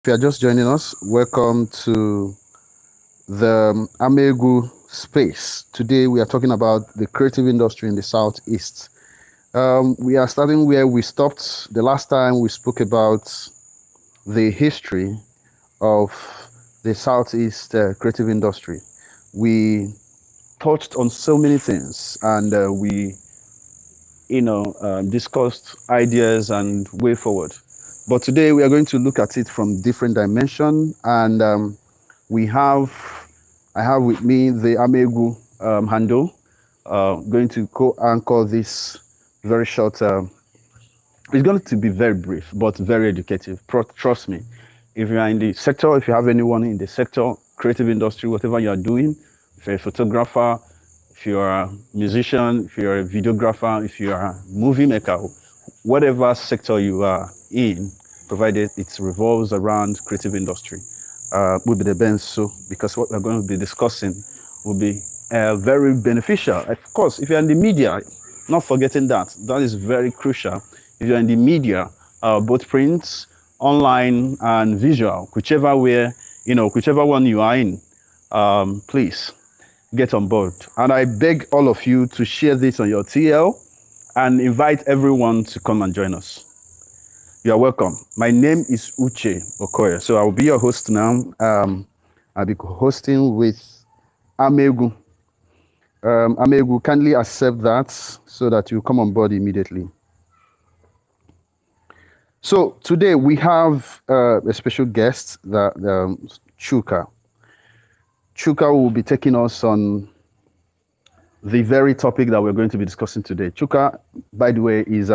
If you are just joining us, welcome to the Amaegwu space. Today we are talking about the creative industry in the Southeast. We are starting where we stopped the last time we spoke about the history of the Southeast creative industry. We touched on so many things and we discussed ideas and way forward. But today we are going to look at it from different dimension, and we have, I have with me the Amaegwu handle, going to co-anchor this very short. It's going to be very brief, but very educative. Trust me. If you are in the sector, if you have anyone in the sector, creative industry, whatever you are doing, if you're a photographer, if you're a musician, if you're a videographer, if you are a movie maker, whatever sector you are in, provided it revolves around creative industry, will be the best. So, because what we're going to be discussing will be very beneficial. Of course, if you're in the media, not forgetting that, that is very crucial. If you're in the media, both print, online, and visual, whichever way, whichever one you are in, please get on board. And I beg all of you to share this on your TL and invite everyone to come and join us. You are welcome. My name is Uche Okoye. So I will be your host now. I'll be hosting with Amaegwu. Amaegwu, kindly accept that so that you come on board immediately. So today we have a special guest, Chuka. Chuka will be taking us on the very topic that we're going to be discussing today. Chuka, by the way, is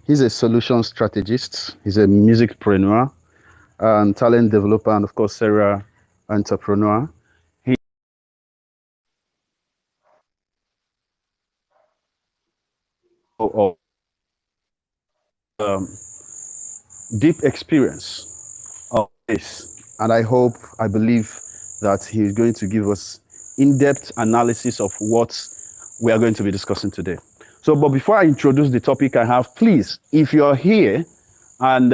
he's a solution strategist. He's a musicpreneur and talent developer, and of course, serial entrepreneur. He of um, deep experience of this, and I believe that he's going to give us in-depth analysis of what we are going to be discussing today. So, but before I introduce the topic I have, please, if you are here and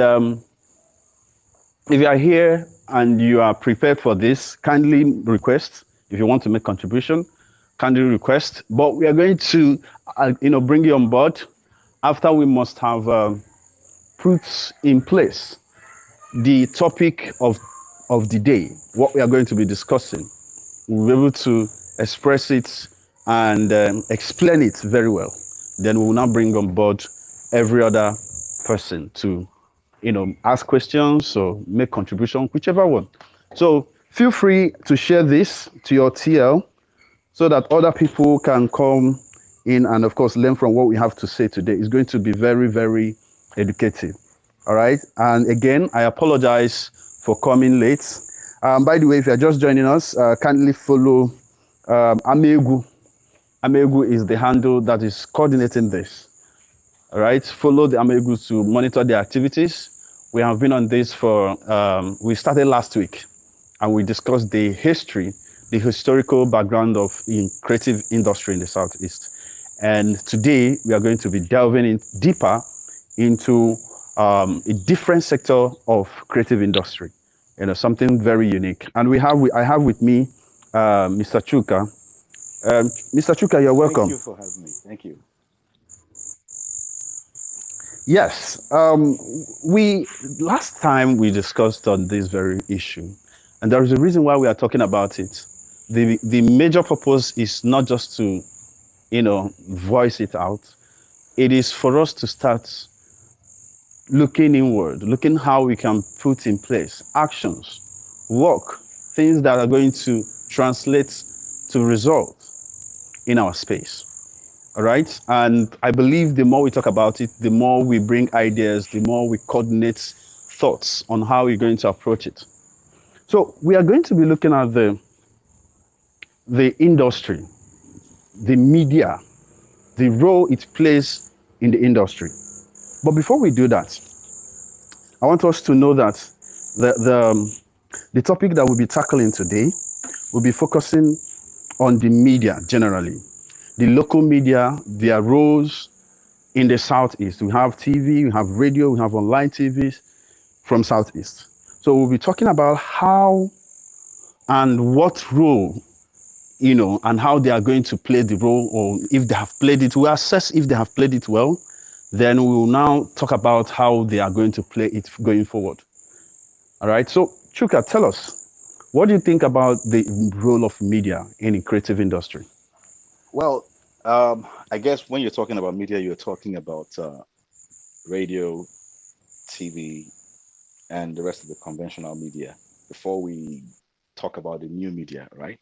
if you are here and you are prepared for this, kindly request. If you want to make contribution, kindly request. But we are going to, bring you on board after we must have put in place the topic of the day, what we are going to be discussing. We'll be able to express it and explain it very well. Then we will now bring on board every other person to, ask questions or make contribution, whichever one. So feel free to share this to your TL so that other people can come in and, of course, learn from what we have to say today. It's going to be very, very educative. All right. And again, I apologize for coming late. By the way, if you're just joining us, kindly follow Amaegwu. Amaegwu is the handle that is coordinating this. All right. Follow the Amaegwu to monitor the activities. We have been on this for, we started last week and we discussed the history, the historical background of in creative industry in the Southeast. And today we are going to be delving in deeper into a different sector of creative industry, something very unique. And I have with me Mr. Chuka. Mr. Chuka, you're welcome. Thank you for having me. Thank you. Yes, we last time we discussed on this very issue, and there is a reason why we are talking about it. The major purpose is not just to, voice it out. It is for us to start looking inward, looking how we can put in place actions, work, things that are going to translate to results in our space. All right. And I believe the more we talk about it, the more we bring ideas, the more we coordinate thoughts on how we're going to approach it. So we are going to be looking at the industry, the media, the role it plays in the industry. But before we do that, I want us to know that the topic that we'll be tackling today will be focusing on the media generally, the local media, their roles in the Southeast. We have TV, we have radio, we have online TVs from Southeast. So we'll be talking about how and what role, and how they are going to play the role, or if they have played it. We'll assess if they have played it well. Then we will now talk about how they are going to play it going forward. All right. So, Chuka, tell us, what do you think about the role of media in the creative industry? Well, I guess when you're talking about media, you're talking about radio, TV, and the rest of the conventional media before we talk about the new media, right?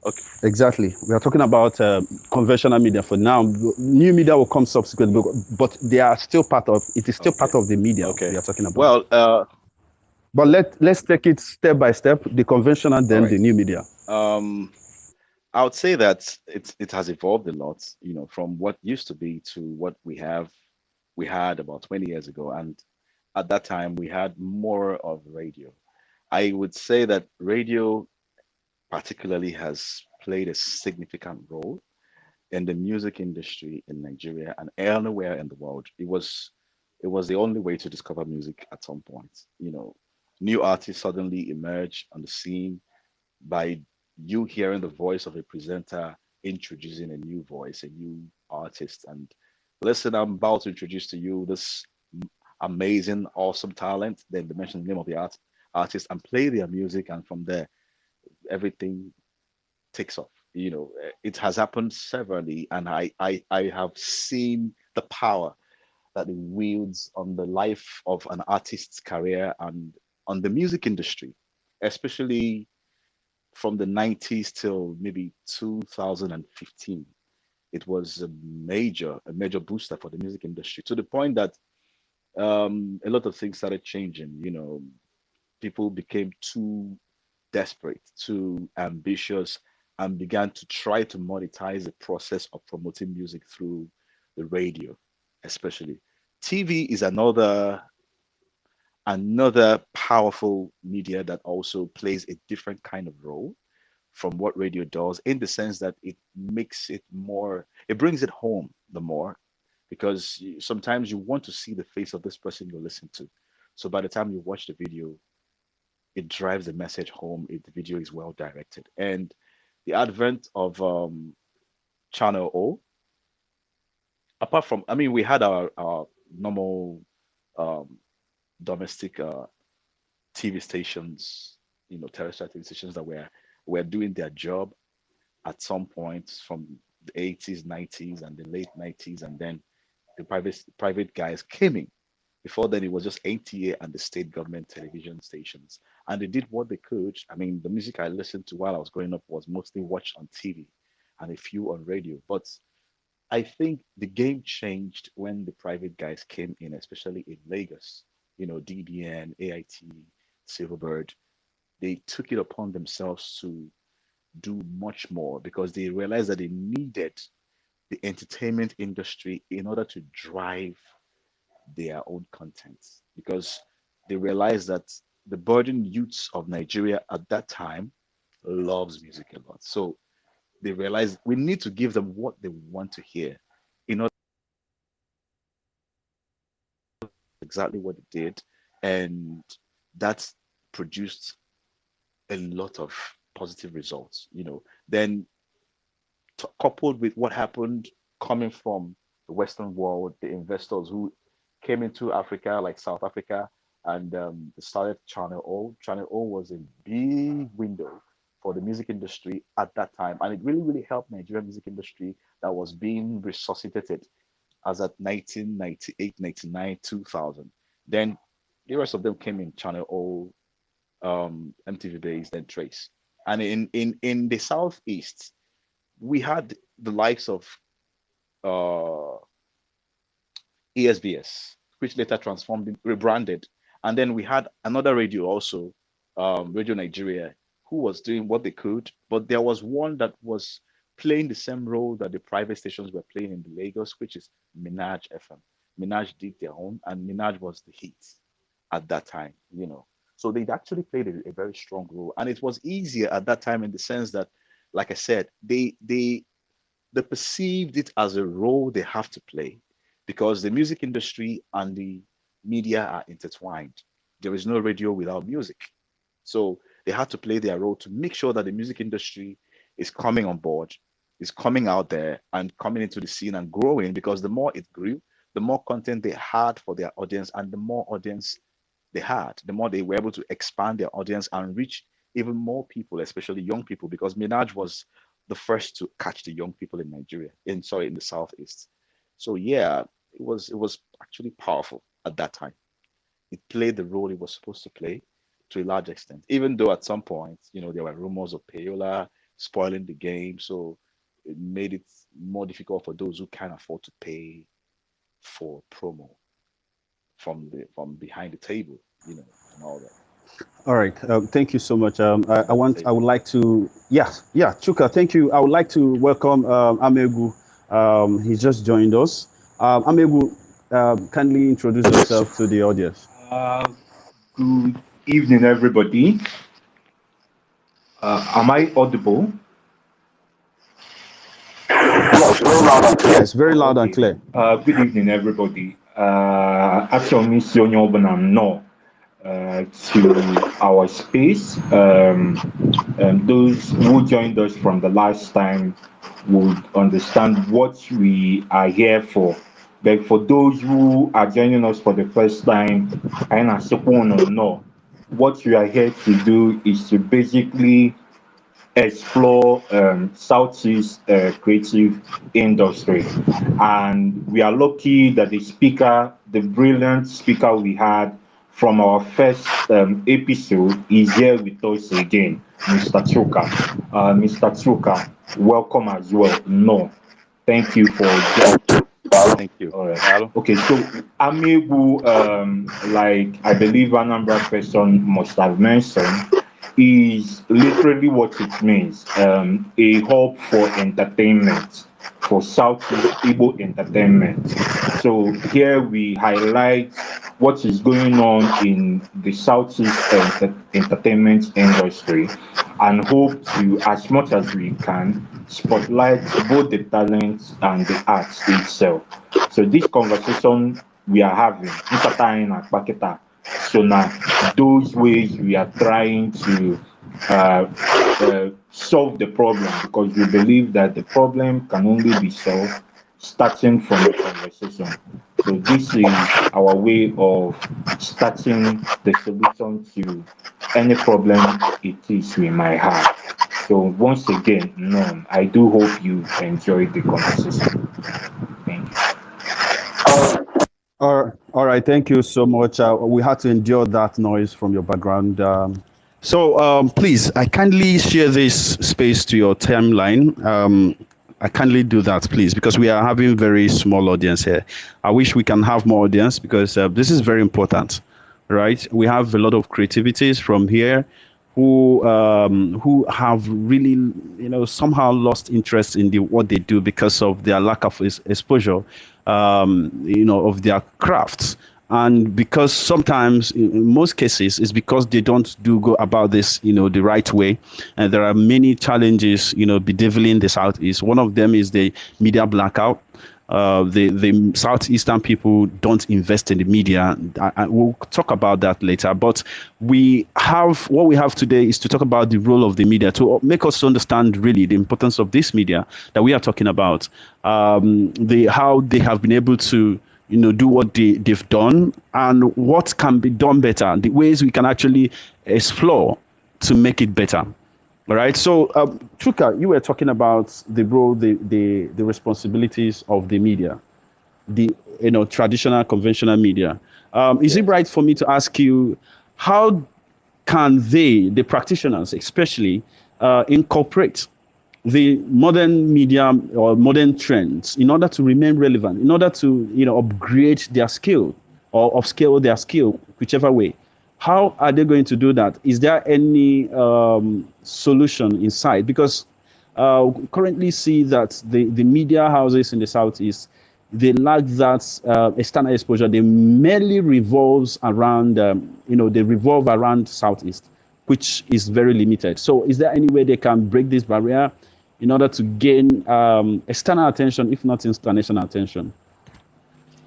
Okay. Exactly. We are talking about conventional media for now. New media will come subsequently, but they are still part of it. Is still Okay. part of the media we Okay. are talking about. Well, But let's take it step by step. The conventional, all then right. the new media. Um, I would say that it has evolved a lot, from what used to be to what we had about 20 years ago. And at that time, we had more of radio. I would say that radio particularly has played a significant role in the music industry in Nigeria and anywhere in the world. It was the only way to discover music at some point. New artists suddenly emerge on the scene by you hearing the voice of a presenter introducing a new voice, a new artist, and listen, I'm about to introduce to you this amazing, awesome talent. Then they mention the name of the artist and play their music, and from there, everything takes off. It has happened severally, and I have seen the power that it wields on the life of an artist's career and on the music industry, especially from the 90s till maybe 2015. It was a major booster for the music industry to the point that a lot of things started changing. People became too desperate, too ambitious, and began to try to monetize the process of promoting music through the radio, especially. TV is another powerful media that also plays a different kind of role from what radio does, in the sense that it brings it home the more, because sometimes you want to see the face of this person you listen to. So by the time you watch the video, it drives the message home if the video is well directed. And the advent of Channel O, apart from, I mean, we had our normal um, domestic TV stations, terrestrial TV stations that were doing their job at some point from the 80s, 90s, and the late 90s, and then the private guys came in. Before then, it was just ATA and the state government television stations, and they did what they could. I mean, the music I listened to while I was growing up was mostly watched on TV and a few on radio. But I think the game changed when the private guys came in, especially in Lagos. DBN, AIT, Silverbird. They took it upon themselves to do much more because they realized that they needed the entertainment industry in order to drive their own content, because they realized that the burdened youths of Nigeria at that time loves music a lot. So they realized we need to give them what they want to hear in order exactly what it did. And that produced a lot of positive results. Then coupled with what happened coming from the Western world, the investors who came into Africa, like South Africa, and started Channel O. Channel O was a big window for the music industry at that time, and it really, really helped Nigerian music industry that was being resuscitated as at 1998, 99, 2000. Then the rest of them came in Channel O, MTV Base, then Trace. And in the Southeast, we had the likes of uh, ESBS, which later transformed, rebranded. And then we had another radio also, Radio Nigeria, who was doing what they could. But there was one that was playing the same role that the private stations were playing in the Lagos, which is Minaj FM. Minaj did their own, and Minaj was the hit at that time. So they actually played a very strong role. And it was easier at that time in the sense that, like I said, they perceived it as a role they have to play, because the music industry and the media are intertwined. There is no radio without music. So they had to play their role to make sure that the music industry is coming on board, is coming out there and coming into the scene and growing, because the more it grew, the more content they had for their audience, and the more audience they had, the more they were able to expand their audience and reach even more people, especially young people, because Minaj was the first to catch the young people in Nigeria, in the Southeast. So yeah, it was actually powerful at that time. It played the role it was supposed to play to a large extent, even though at some point, there were rumors of payola spoiling the game. So it made it more difficult for those who can't afford to pay for promo from behind the table, and all that. All right. Thank you so much. Behind the I table. would like to, yeah, Chuka, thank you. I would like to welcome Amaegwu. He's just joined us. Amaegwu, kindly introduce yourself to the audience. Uh, Good evening, everybody. Am I audible? Yes, very loud and Okay. clear. Good evening, everybody. Actually, Sonyo Bonam no to our space. Those who joined us from the last time would understand what we are here for. But for those who are joining us for the first time, I know what we are here to do is to basically explore Southeast creative industry. And we are lucky that the brilliant speaker we had from our first episode, is here with us again, Mr. Chuka. Mr. Chuka, welcome as well. No, thank you for joining. Thank you. All right. Dalo. Okay, so Amigu, like I believe a number of person must have mentioned, is literally what it means. A hub for entertainment, for Southeast Igbo entertainment. So here we highlight what is going on in the Southeast entertainment industry, and hope to, as much as we can, spotlight both the talents and the arts itself. So this conversation we are having, Nkata na Kpaketa, so now those ways we are trying to solve the problem, because we believe that the problem can only be solved starting from the conversation. So this is our way of starting the solution to any problem it is we might have. So once again, Norm, I do hope you enjoyed the conversation. Thank you. All right. Thank you so much. We had to endure that noise from your background. So please, I kindly share this space to your timeline. I kindly do that, please, because we are having very small audience here. I wish we can have more audience, because this is very important, right? We have a lot of creativities from here who have really, somehow lost interest in what they do because of their lack of exposure, of their crafts. And because sometimes, in most cases, it's because they don't do go about this, the right way. And there are many challenges, bedeviling the Southeast. One of them is the media blackout. The southeastern people don't invest in the media. We'll talk about that later. But what we have today is to talk about the role of the media, to make us understand really the importance of this media that we are talking about. How they have been able to do what they've done, and what can be done better, the ways we can actually explore to make it better. All right. So, Chuka, you were talking about the role, the responsibilities of the media, the traditional, conventional media. Is it Yes. right for me to ask you, how can they, the practitioners especially, incorporate the modern media or modern trends in order to remain relevant, in order to upgrade their skill or upscale their skill, whichever way? How are they going to do that? Is there any solution in sight? Because currently see that the media houses in the southeast, they lack that external exposure. They merely revolves around they revolve around southeast, which is very limited. So is there any way they can break this barrier in order to gain external attention, if not international attention?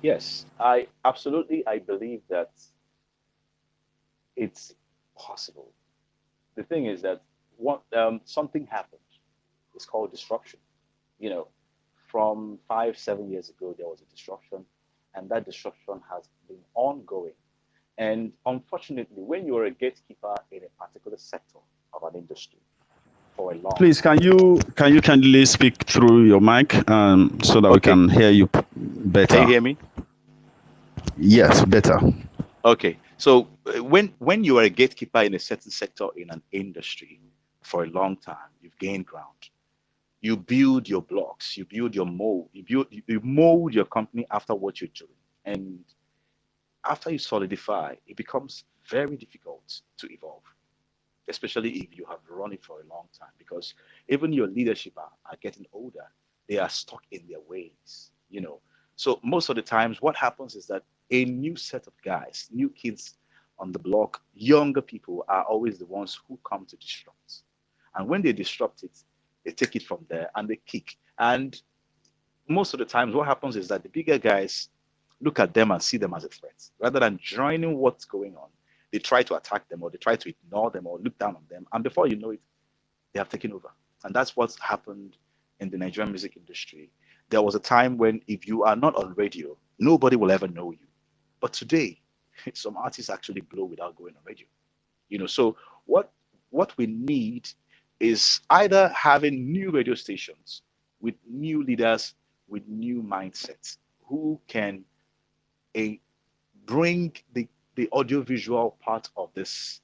Yes, I believe that it's possible. The thing is that something happened. It's called disruption. You know, from 5, 7 years ago, there was a disruption, and that disruption has been ongoing. And unfortunately, when you're a gatekeeper in a particular sector of an industry for a long Please, time, can you kindly speak through your mic so that we okay, can hear you can you better? hear me? Yes, better. Okay, so when you are a gatekeeper in a certain sector in an industry for a long time, you've gained ground. You build your blocks, you build your mold, you mold your company after what you're doing, and after you solidify, it becomes very difficult to evolve, especially if you have run it for a long time, because even your leadership are getting older. They are stuck in their ways, you know. So most of the times, what happens is that a new set of guys, new kids on the block, younger people are always the ones who come to disrupt. And when they disrupt it, they take it from there and they kick. And most of the times, what happens is that the bigger guys look at them and see them as a threat rather than joining what's going on. They try to attack them or they try to ignore them or look down on them. And before you know it, they have taken over. And that's what's happened in the Nigerian music industry. There was a time when if you are not on radio, nobody will ever know you. But today, some artists actually blow without going on radio. So what what we need is either having new radio stations with new leaders with new mindsets who can a bring the audiovisual part of this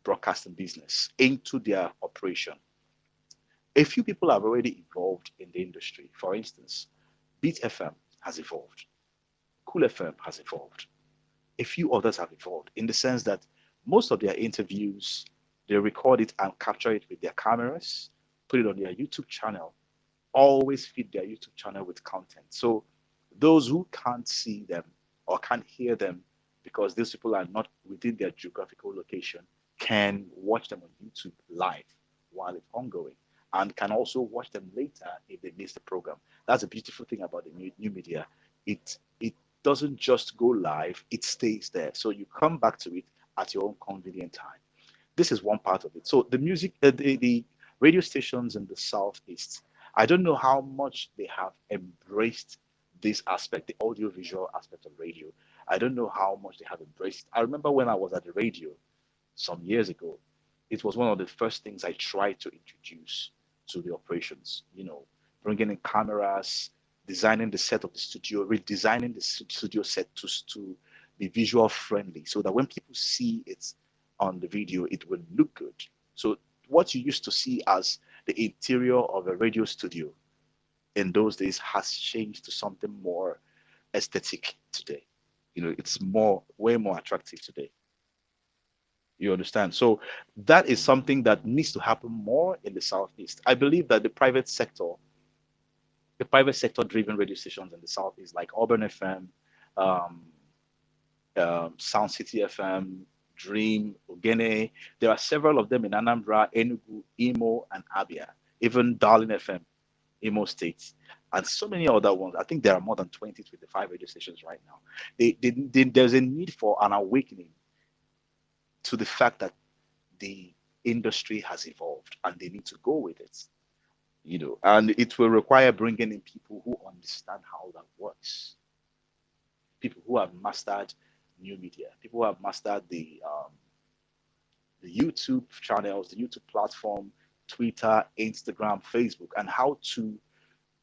broadcasting business into their operation. A few people have already evolved in the industry. For instance, Beat FM has evolved, Cool FM has evolved, a few others have evolved in the sense that most of their interviews, they record it and capture it with their cameras, put it on their YouTube channel, always feed their YouTube channel with content. So those who can't see them or can't hear them because these people are not within their geographical location can watch them on YouTube live while it's ongoing and can also watch them later if they miss the program. That's a beautiful thing about the new media. It doesn't just go live, it stays there. So you come back to it at your own convenient time. This is one part of it. So the radio stations in the southeast, I don't know how much they have embraced this aspect, the audiovisual aspect of radio. I don't know how much they have embraced. I remember when I was at the radio some years ago, it was one of the first things I tried to introduce to the operations. Bringing in cameras, designing the set of the studio, redesigning the studio set to be visual friendly, so that when people see it on the video, it will look good. So what you used to see as the interior of a radio studio in those days has changed to something more aesthetic today. It's way more attractive today. You understand? So that is something that needs to happen more in the southeast. I believe that the private sector driven radio stations in the southeast, like Auburn FM, um, Sound City FM, Dream, Ogene. There are several of them in Anambra, Enugu, Imo, and Abia. Even Darling FM, Imo State, and so many other ones. I think there are more than 20, 25 radio stations right now. There's a need for an awakening to the fact that the industry has evolved and they need to go with it. And it will require bringing in people who understand how that works, people who have mastered new media, people who have mastered the YouTube channels, the YouTube platform, Twitter, Instagram, Facebook, and how to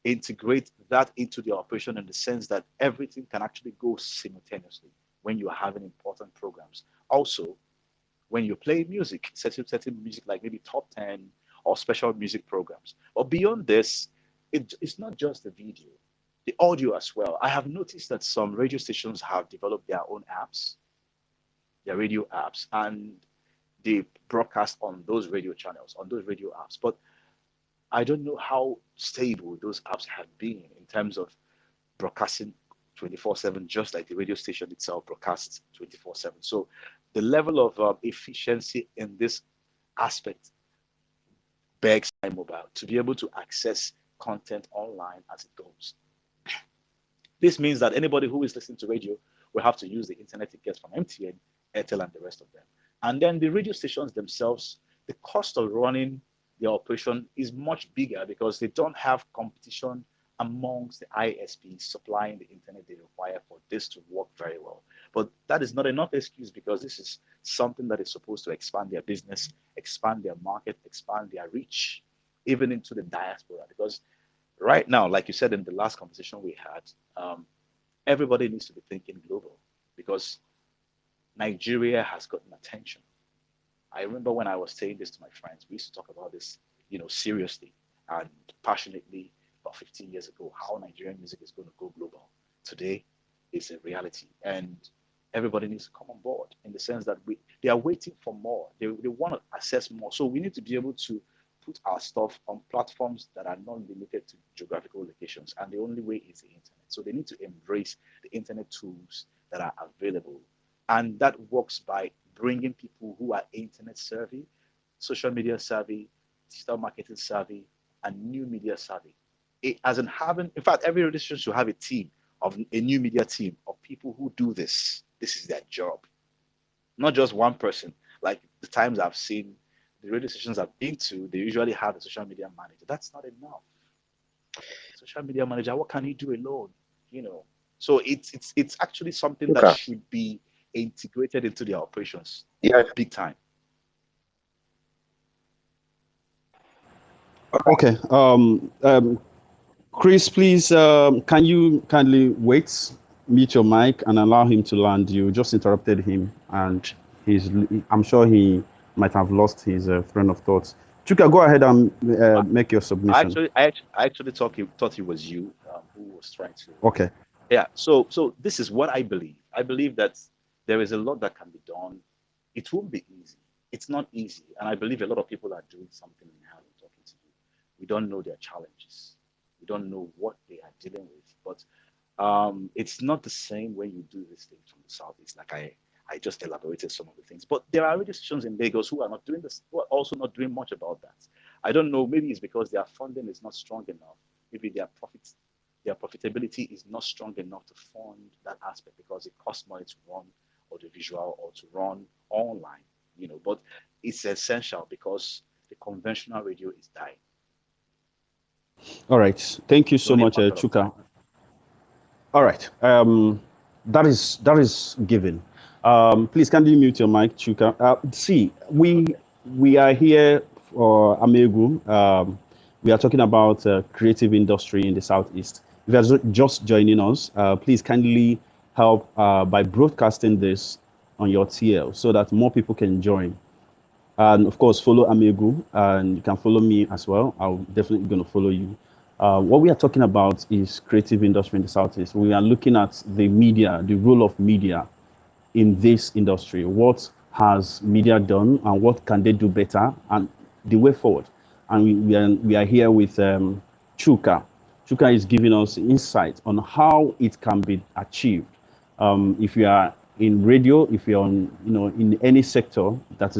integrate that into the operation in the sense that everything can actually go simultaneously when you are having important programs. Also, when you play music, certain music like maybe top 10 or special music programs. But beyond this, it's not just the video, the audio as well. I have noticed that some radio stations have developed their own apps, their radio apps, and they broadcast on those radio channels, on those radio apps. But I don't know how stable those apps have been in terms of broadcasting 24/7, just like the radio station itself broadcasts 24/7. So the level of efficiency in this aspect begs mobile to be able to access content online as it goes. This means that anybody who is listening to radio will have to use the internet it gets from MTN, Airtel, and the rest of them. And then the radio stations themselves, the cost of running their operation is much bigger because they don't have competition amongst the ISPs supplying the internet they require for this to work very well. But that is not enough excuse because this is something that is supposed to expand their business, expand their market, expand their reach, even into the diaspora. Because right now, like you said in the last conversation we had, everybody needs to be thinking global because Nigeria has gotten attention. I remember when I was saying this to my friends, we used to talk about this, seriously and passionately about 15 years ago, how Nigerian music is going to go global. Today is a reality. And everybody needs to come on board in the sense that they are waiting for more. They want to access more. So we need to be able to put our stuff on platforms that are not limited to geographical locations. And the only way is the internet. So they need to embrace the internet tools that are available. And that works by bringing people who are internet savvy, social media savvy, digital marketing savvy, and new media savvy. As in having, in fact, every radio station should have a team of a new media team of people who do this. This is their job, not just one person. Like the times I've seen the radio stations I've been to, they usually have a social media manager. That's not enough. Social media manager, what can he do alone? So it's actually something that Chuka. should be integrated into their operations, Yeah. big time. Okay. Chris, please, can you kindly wait, mute your mic, and allow him to land? You just interrupted him, and I'm sure he might have lost his train of thoughts. Chuka, go ahead and make your submission. I actually thought he was you who was trying to. Okay. Yeah. So this is what I believe. I believe that there is a lot that can be done. It won't be easy. It's not easy, and I believe a lot of people are doing something in how we're talking to you. We don't know their challenges. We don't know what they are dealing with. But it's not the same when you do these things from the southeast. Like I just elaborated some of the things. But there are radio stations in Lagos who are not doing this, who are also not doing much about that. I don't know. Maybe it's because their funding is not strong enough. Maybe their profitability is not strong enough to fund that aspect because it costs money to run audiovisual or to run online. But it's essential because the conventional radio is dying. All right. Thank you so much, Chuka. All right. That is given. Please, can you mute your mic, Chuka? See, we are here for Amaegwu. We are talking about creative industry in the Southeast. If you are just joining us, please kindly help by broadcasting this on your TL so that more people can join. And of course, follow Amaegwu, and you can follow me as well. I'm definitely going to follow you. What we are talking about is creative industry in the Southeast. We are looking at the media, the role of media in this industry. What has media done and what can they do better and the way forward. And we are here with Chuka. Chuka is giving us insight on how it can be achieved. If you are in radio, if you're on, in any sector that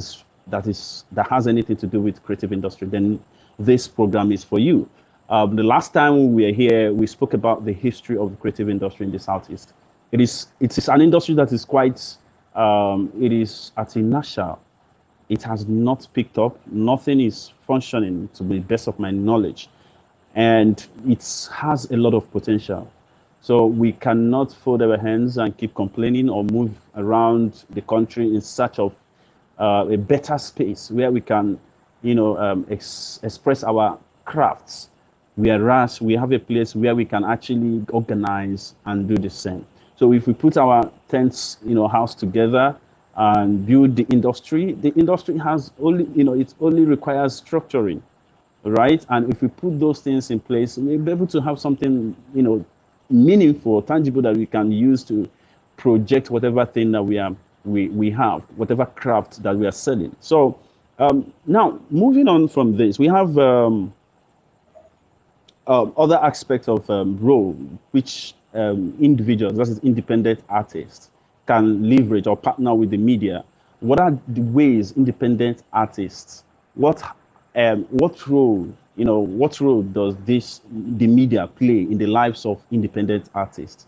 has anything to do with creative industry, then this program is for you. The last time we were here, we spoke about the history of the creative industry in the Southeast. It is an industry that is quite, it is at inertia. It has not picked up. Nothing is functioning to the best of my knowledge. And it has a lot of potential. So we cannot fold our hands and keep complaining or move around the country in search of a better space where we can, express our crafts. Whereas we have a place where we can actually organize and do the same. So if we put our tents, house together and build the industry has only, it only requires structuring, right? And if we put those things in place, we'll be able to have something, meaningful, tangible that we can use to project whatever thing that we have, whatever craft that we are selling. So now moving on from this, we have other aspects of role which individuals, that is independent artists, can leverage or partner with the media. What are the ways independent artists, what role, what role does the media play in the lives of independent artists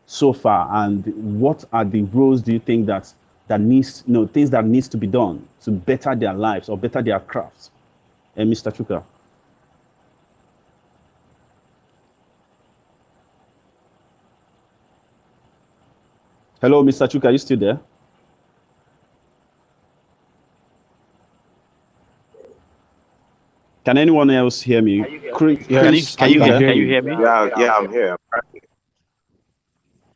so far, and what are the roles do you think that needs, things that needs to be done to better their lives or better their crafts? And Mr. Chuka. Hello, Mr. Chuka, are you still there? Can anyone else hear me? Chris, Yes, are we you can there? hear Can you you. hear me? Yeah, I'm here. Can you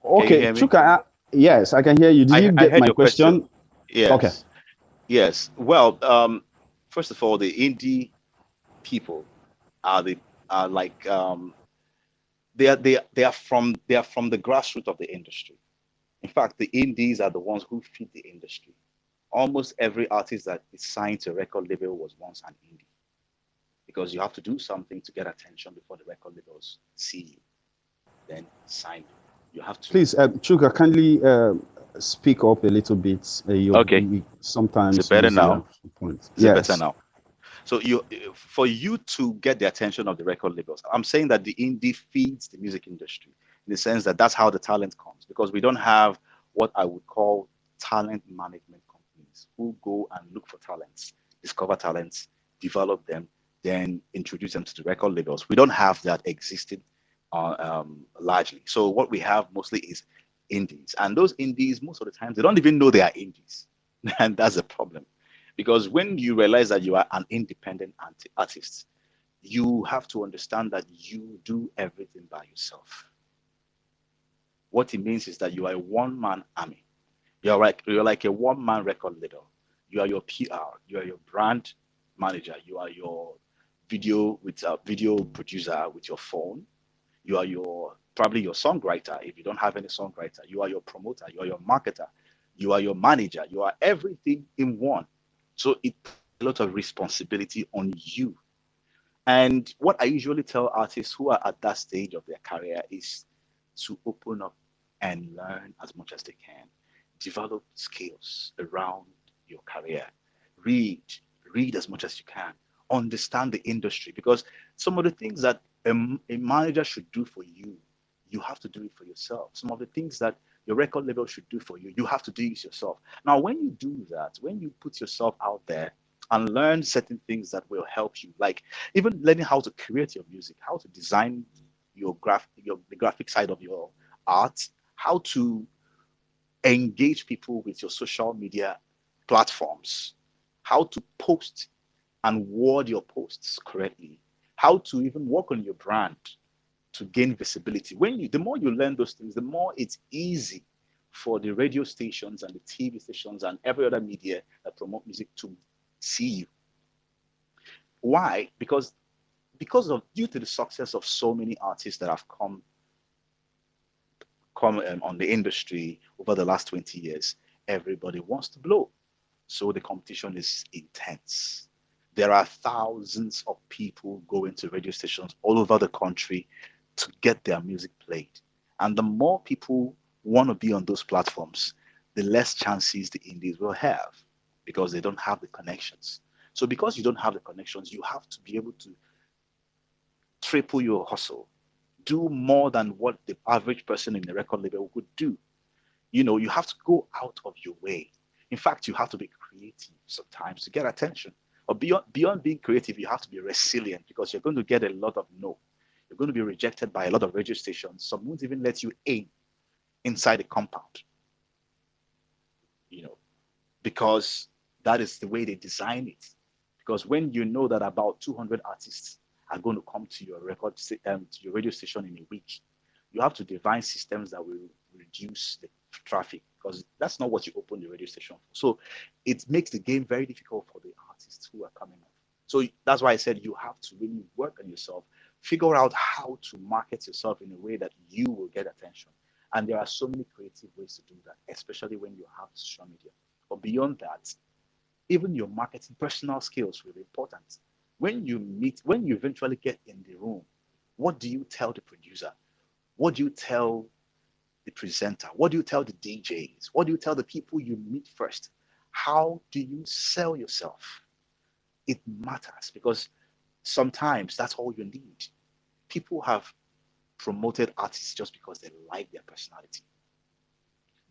Okay, hear me? Chuka, yes, I can hear you. Did you I get heard my your question. question? Okay. Yes. Yes. Well, first of all, the indie people are the are like they are from the grassroots of the industry. In fact, the indies are the ones who feed the industry. Almost every artist that is signed to a record label was once an indie because you have to do something to get attention before the record labels see you, then sign you. You have to. Please, Chuka, kindly speak up a little bit. Okay. You Is it sometimes better losing now? your point. Is it better Yes. now? So for you to get the attention of the record labels, I'm saying that the indie feeds the music industry in the sense that that's how the talent comes because we don't have what I would call talent management companies who go and look for talents, discover talents, develop them, then introduce them to the record labels. We don't have that existing largely. So what we have mostly is indies, and those indies most of the times they don't even know they are indies, and that's a problem. Because when you realize that you are an independent artist, you have to understand that you do everything by yourself. What it means is that you are a one-man army. You're like a one-man record label. You are your PR. You are your brand manager. You are your video producer with your phone. You are your probably your songwriter if you don't have any songwriter. You are your promoter. You are your marketer. You are your manager. You are everything in one. So it puts a lot of responsibility on you. And what I usually tell artists who are at that stage of their career is to open up and learn as much as they can. Develop skills around your career. Read, read as much as you can. Understand the industry because some of the things that a manager should do for you, you have to do it for yourself. Some of the things that your record label should do for you, you have to do it yourself. Now, when you do that, when you put yourself out there and learn certain things that will help you, like even learning how to create your music, how to design the graphic side of your art, how to engage people with your social media platforms, how to post and word your posts correctly, how to even work on your brand to gain visibility. The more you learn those things, the more it's easy for the radio stations and the TV stations and every other media that promote music to see you. Why? Because of due to the success of so many artists that have come on the industry over the last 20 years, everybody wants to blow. So the competition is intense. There are thousands of people going to radio stations all over the country to get their music played. And the more people want to be on those platforms, the less chances the indies will have because they don't have the connections. So because you don't have the connections, you have to be able to triple your hustle, do more than what the average person in the record label would do. You have to go out of your way. In fact, you have to be creative sometimes to get attention. Or beyond being creative, you have to be resilient because you're going to get a lot of no. You're going to be rejected by a lot of radio stations. Some won't even let you in inside the compound, you know, because that is the way they design it. Because when you know that about 200 artists are going to come to your to your radio station in a week, you have to devise systems that will reduce the traffic because that's not what you open the radio station for. So it makes the game very difficult for the artists who are coming up. So that's why I said you have to really work on yourself, figure out how to market yourself in a way that you will get attention. And there are so many creative ways to do that, especially when you have social media. But beyond that, even your marketing personal skills will be important. When you eventually get in the room, what do you tell the producer? What do you tell the presenter? What do you tell the DJs? What do you tell the people you meet first? How do you sell yourself? It matters because sometimes that's all you need. People have promoted artists just because they like their personality.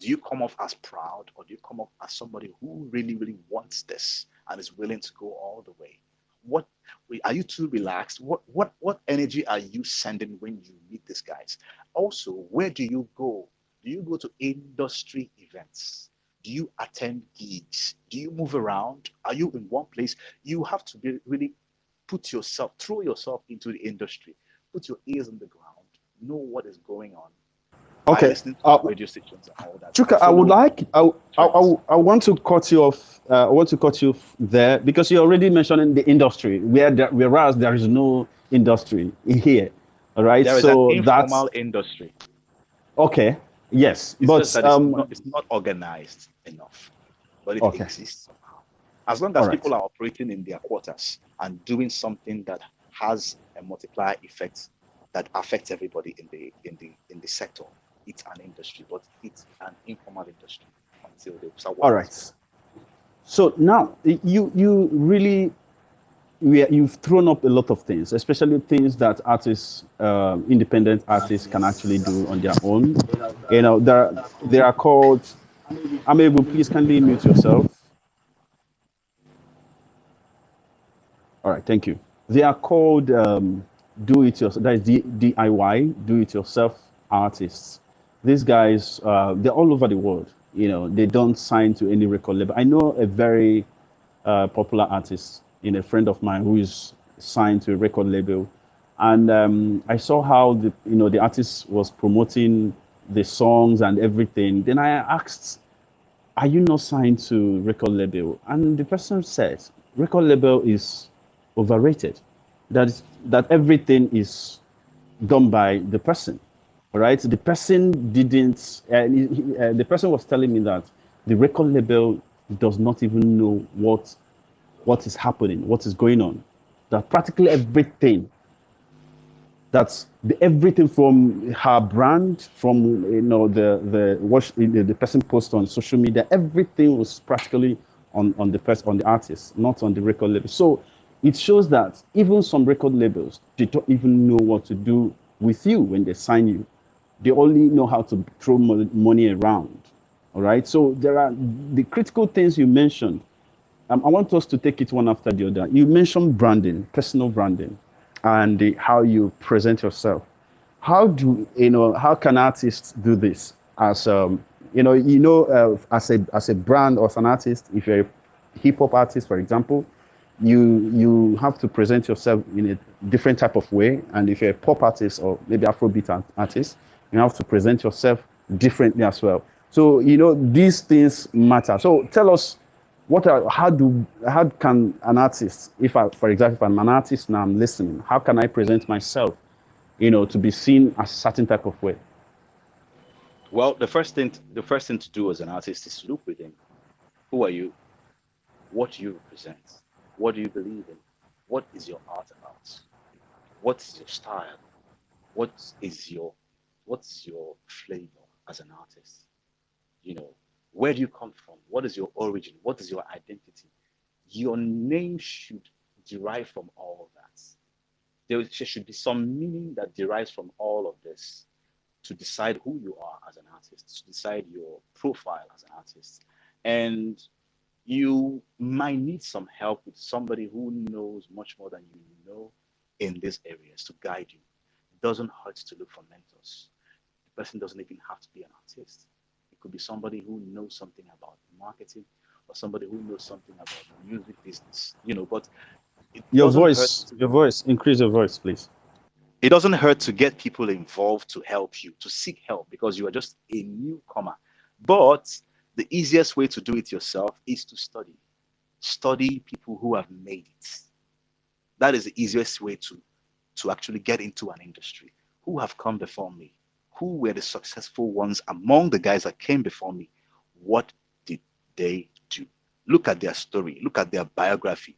Do you come off as proud, or do you come off as somebody who really, really wants this and is willing to go all the way? What are you too relaxed? What energy are you sending when you meet these guys? Also, where do you go? Do you go to industry events? Do you attend gigs? Do you move around? Are you in one place? You have to be really throw yourself into the industry, put your ears on the ground, know what is going on by Okay. listening to radio stations and all that, Chuka, I would following like, trends. I want to cut you off. I want to cut you there because you're already mentioning the industry, whereas there is no industry here. All right. There is an So that's informal industry. okay. Yes. It's But, just that it's not organized enough, but it okay. exists somehow. As long All as right. people are operating in their quarters and doing something that has a multiplier effect that affects everybody in the sector, it's an industry, but it's an informal industry until they start All working together. right. So now you really you've thrown up a lot of things, especially things that artists, independent artists, can actually do on their own. You know, they are called. Amaegwu, please kindly mute yourself. All right, thank you. They are called do it yourself. That is DIY, do it yourself artists. These guys, they're all over the world. You know, they don't sign to any record label. I know a very popular artist, a friend of mine who is signed to a record label, and I saw how the artist was promoting the songs and everything. Then I asked, "Are you not signed to record label?" And the person said, "Record label is overrated. That everything is done by the person, all right? The person didn't. The person was telling me that the record label does not even know what is happening, what is going on. That practically everything, everything from her brand, from the person posts on social media, everything was practically on the artist, not on the record label. So it shows that even some record labels, they don't even know what to do with you when they sign you. They only know how to throw money around. All right. So there are the critical things you mentioned. I want us to take it one after the other. You mentioned branding, personal branding, and how you present yourself. How can artists do this? As as a brand or as an artist, if you're a hip hop artist, for example, you have to present yourself in a different type of way. And if you're a pop artist or maybe Afrobeat artist, you have to present yourself differently as well. So these things matter. So tell us, how can an artist, for example, if I'm an artist now, I'm listening, how can I present myself, to be seen a certain type of way? Well, the first thing to do as an artist is to look within. Who are you? What do you represent? What do you believe in? What is your art about? What is your style? What is your what's your flavor as an artist? You know, where do you come from? What is your origin? What is your identity? Your name should derive from all of that. There should be some meaning that derives from all of this to decide who you are as an artist, to decide your profile as an artist. And you might need some help with somebody who knows much more than you know in these areas to guide you. It doesn't hurt to look for mentors. The person doesn't even have to be an artist. It could be somebody who knows something about marketing or somebody who knows something about music business, but it Your doesn't hurt voice, your voice, increase your voice, please. it doesn't hurt to get people involved to help you, to seek help because you are just a newcomer. But the easiest way to do it yourself is to study. Study people who have made it. That is the easiest way to actually get into an industry. Who have come before me? Who were the successful ones among the guys that came before me? What did they do? Look at their story, look at their biography.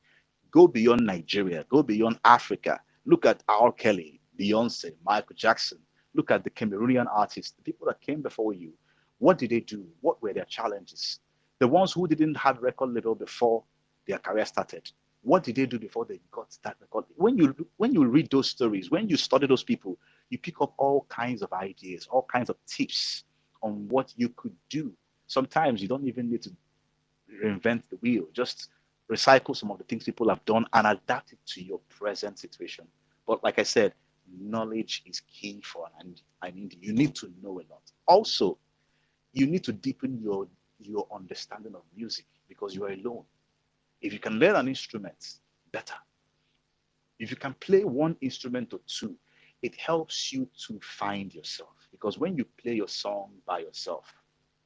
Go beyond Nigeria, go beyond Africa. Look at R. Kelly, Beyonce, Michael Jackson. Look at the Cameroonian artists, the people that came before you. What did they do? What were their challenges? The ones who didn't have record label before their career started. What did they do before they got that record? When you read those stories, when you study those people, you pick up all kinds of ideas, all kinds of tips on what you could do. Sometimes you don't even need to reinvent the wheel. Just recycle some of the things people have done and adapt it to your present situation. But like I said, knowledge is key for an indie. You need to know a lot. Also, you need to deepen your understanding of music because you are alone. If you can learn an instrument, better. If you can play one instrument or two, it helps you to find yourself. Because when you play your song by yourself,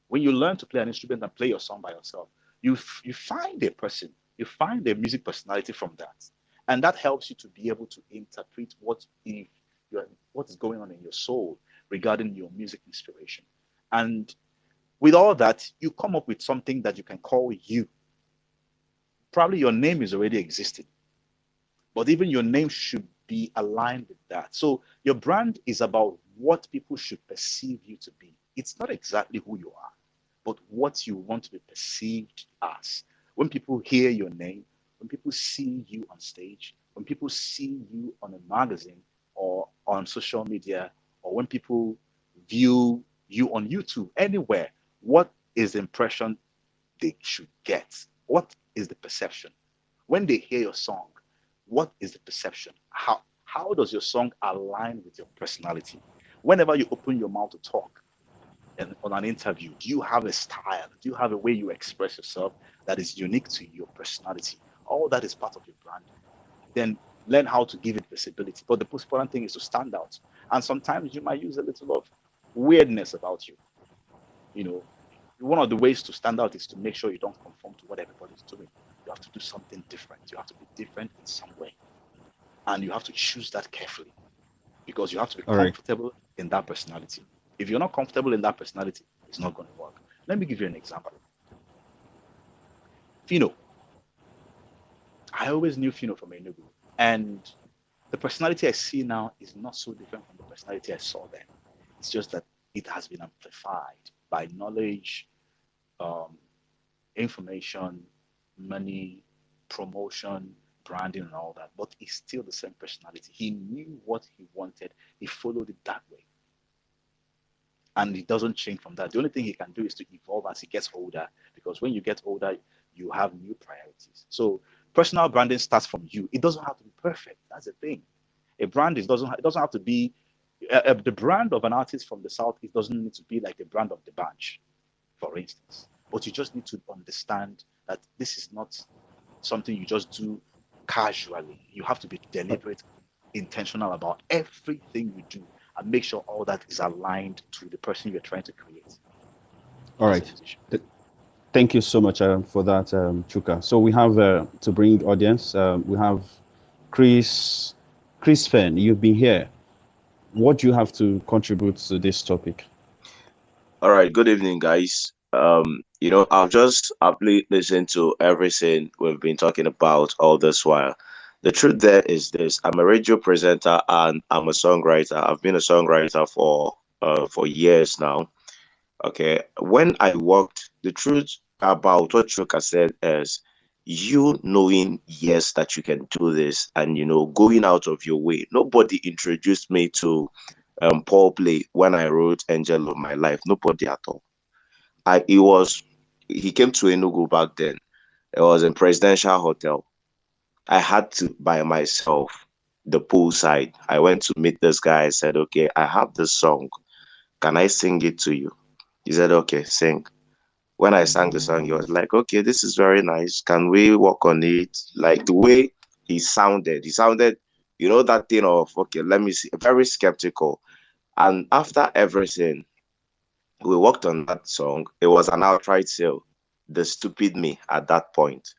when you learn to play an instrument and play your song by yourself, you find a person, you find a music personality from that, and that helps you to be able to interpret what is going on in your soul regarding your music inspiration. And with all that, you come up with something that you can call you. Probably your name is already existing, but even your name should be aligned with that. So your brand is about what people should perceive you to be. It's not exactly who you are, but what you want to be perceived as. When people hear your name, when people see you on stage, when people see you on a magazine or on social media, or when people view you on YouTube, anywhere, what is the impression they should get? What is the perception? When they hear your song, what is the perception? How does your song align with your personality? Whenever you open your mouth to talk and on an interview, do you have a style? Do you have a way you express yourself that is unique to your personality? All that is part of your brand. Then learn how to give it visibility. But the most important thing is to stand out. And sometimes you might use a little of weirdness about you. You know, one of the ways to stand out is to make sure you don't conform to what everybody's doing. You have to do something different. You have to be different in some way. And you have to choose that carefully because you have to be All right. comfortable in that personality. If you're not comfortable in that personality, it's not going to work. Let me give you an example. Fino. I always knew Fino from Enugu. And the personality I see now is not so different from the personality I saw then. It's just that it has been amplified by knowledge, um, information, money, promotion, branding, and all that. But it's still the same personality. He knew what he wanted, he followed it that way. And it doesn't change from that. The only thing he can do is to evolve as he gets older, because when you get older, you have new priorities. So personal branding starts from you. It doesn't have to be perfect. That's the thing. A brand is doesn't it doesn't have to be the brand of an artist from the south. It doesn't need to be like the brand of the bunch, for instance. But you just need to understand that this is not something you just do casually. You have to be deliberate, intentional about everything you do, and make sure all that is aligned to the person you're trying to create All as a right. musician. Thank you so much for that, Chuka. So we have to bring audience. We have Chris, Chris Fenn. You've been here. What do you have to contribute to this topic? All right, good evening, guys. I've just happily listened to everything we've been talking about all this while. The truth there is this: I'm a radio presenter and I'm a songwriter. I've been a songwriter for years now. Okay, when I worked, the truth about what Chuka said is you knowing yes that you can do this and going out of your way. Nobody introduced me to Paul Play when I wrote Angel of My Life. Nobody at all. He came to Enugu back then. It was in Presidential Hotel. I had to by myself the poolside. I went to meet this guy. I said, okay, I have this song. Can I sing it to you? He said, okay, sing. When I sang the song, he was like, okay, this is very nice. Can we work on it? Like the way he sounded, that thing of, okay, let me see, very skeptical. And after everything, we worked on that song. It was an outright sale. The stupid me at that point.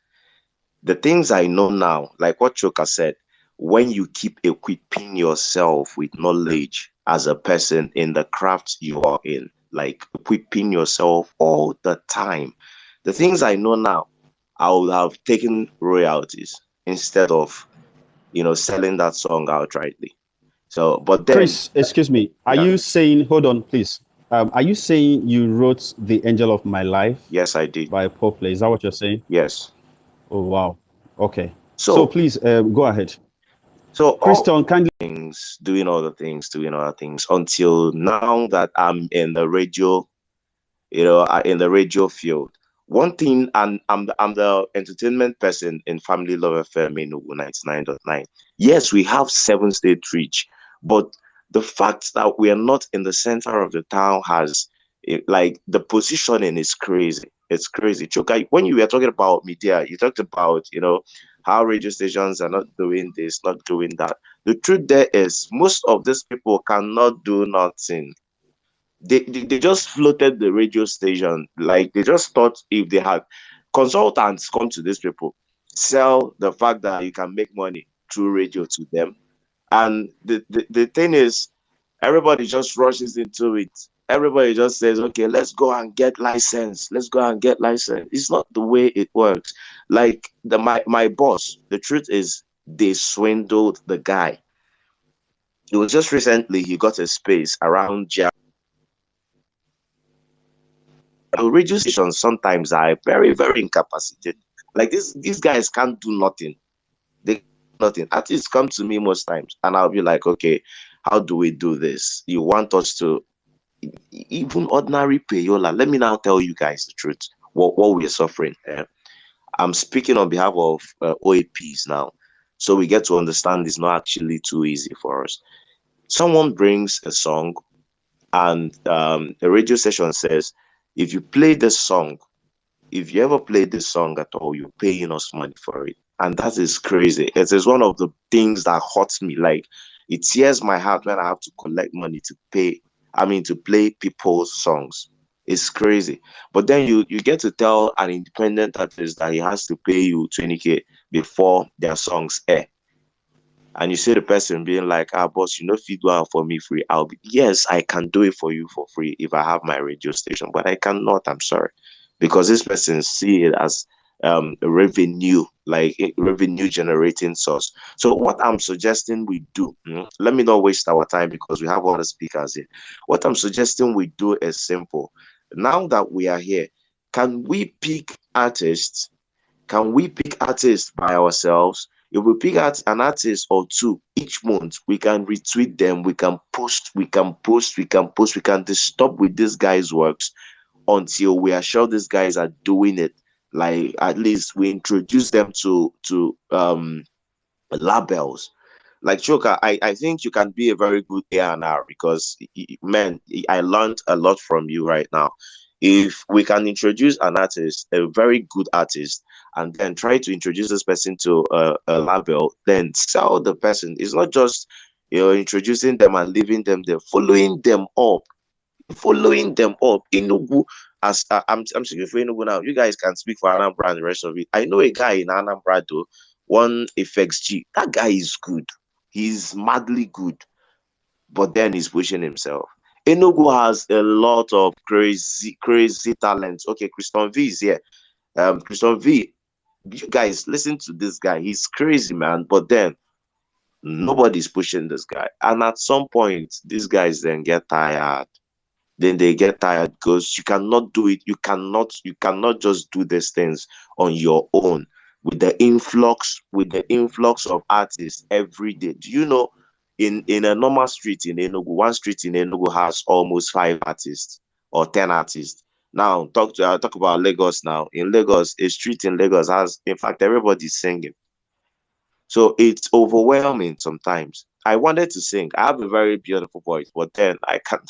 The things I know now, like what Choka said, when you keep equipping yourself with knowledge as a person in the craft you are in, like equipping yourself all the time. The things I know now, I would have taken royalties instead of, selling that song outrightly. So, but then, Chris, excuse me. Are yeah, you saying, hold on, please. Are you saying you wrote The Angel of My Life yes, I did. by Paul Play? Is that what you're saying? Yes. Oh, wow. Okay. So So please go ahead. so all Christian, kindly. things, doing other things until now that I'm in the radio, in the radio field. One thing, and I'm the entertainment person in Family Love FM in 99.9. Yes, we have seven state reach, but the fact that we are not in the center of the town has, like, the positioning is crazy. It's crazy. Chuka, when you were talking about media, you talked about, how radio stations are not doing this, not doing that. The truth there is, most of these people cannot do nothing. They just floated the radio station. Like, they just thought if they had consultants come to these people, sell the fact that you can make money through radio to them. And the thing is, everybody just rushes into it. Everybody just says, okay, let's go and get license. Let's go and get license. It's not the way it works. Like, my boss, the truth is, they swindled the guy. It was just recently he got a space around radio stations. Sometimes are very, very incapacitated. Like, these guys can't do nothing. They nothing. Artists come to me most times, and I'll be like, okay, how do we do this? You want us to even ordinary payola? Let me now tell you guys the truth. What we're suffering. I'm speaking on behalf of OAPs now, so we get to understand it's not actually too easy for us. Someone brings a song, and the radio station says, if you play this song, if you ever play this song at all, you're paying us money for it. And that is crazy. It is one of the things that hurts me. Like, it tears my heart when I have to collect money to pay, to play people's songs. It's crazy. But then you get to tell an independent artist that he has to pay you 20K before their songs air. And you see the person being like, boss, if you do it for me free, yes, I can do it for you for free if I have my radio station, but I cannot, I'm sorry. Because this person see it as a revenue, like a revenue generating source. So what I'm suggesting we do, let me not waste our time because we have other speakers here. What I'm suggesting we do is simple. Now that we are here, can we pick artists can we pick artists by ourselves? If we pick out an artist or two each month, we can retweet them, we can post, we can stop with this guy's works until we are sure these guys are doing it. Like, at least we introduce them to labels. Like Chuka, I think you can be a very good A&R because, man, I learned a lot from you right now. If we can introduce an artist, a very good artist, and then try to introduce this person to a label, then sell the person. It's not just, introducing them and leaving them there, following them up. Inugu, as I'm speaking for Inugu now. You guys can speak for Anambra and the rest of it. I know a guy in Anambra though, one Effects G. That guy is good. He's madly good, but then he's pushing himself. Enugu has a lot of crazy, crazy talents. Okay, Christian V is here. Christian V, you guys listen to this guy. He's crazy, man. But then nobody's pushing this guy, and at some point, these guys then get tired. Then they get tired because you cannot do it. You cannot just do these things on your own with the influx of artists every day. Do you know, in a normal street in Enugu, one street in Enugu has almost 5 artists or 10 artists. Now talk about Lagos now. In Lagos, a street in Lagos has, in fact, everybody's singing. So it's overwhelming sometimes. I wanted to sing. I have a very beautiful voice, but then I can't.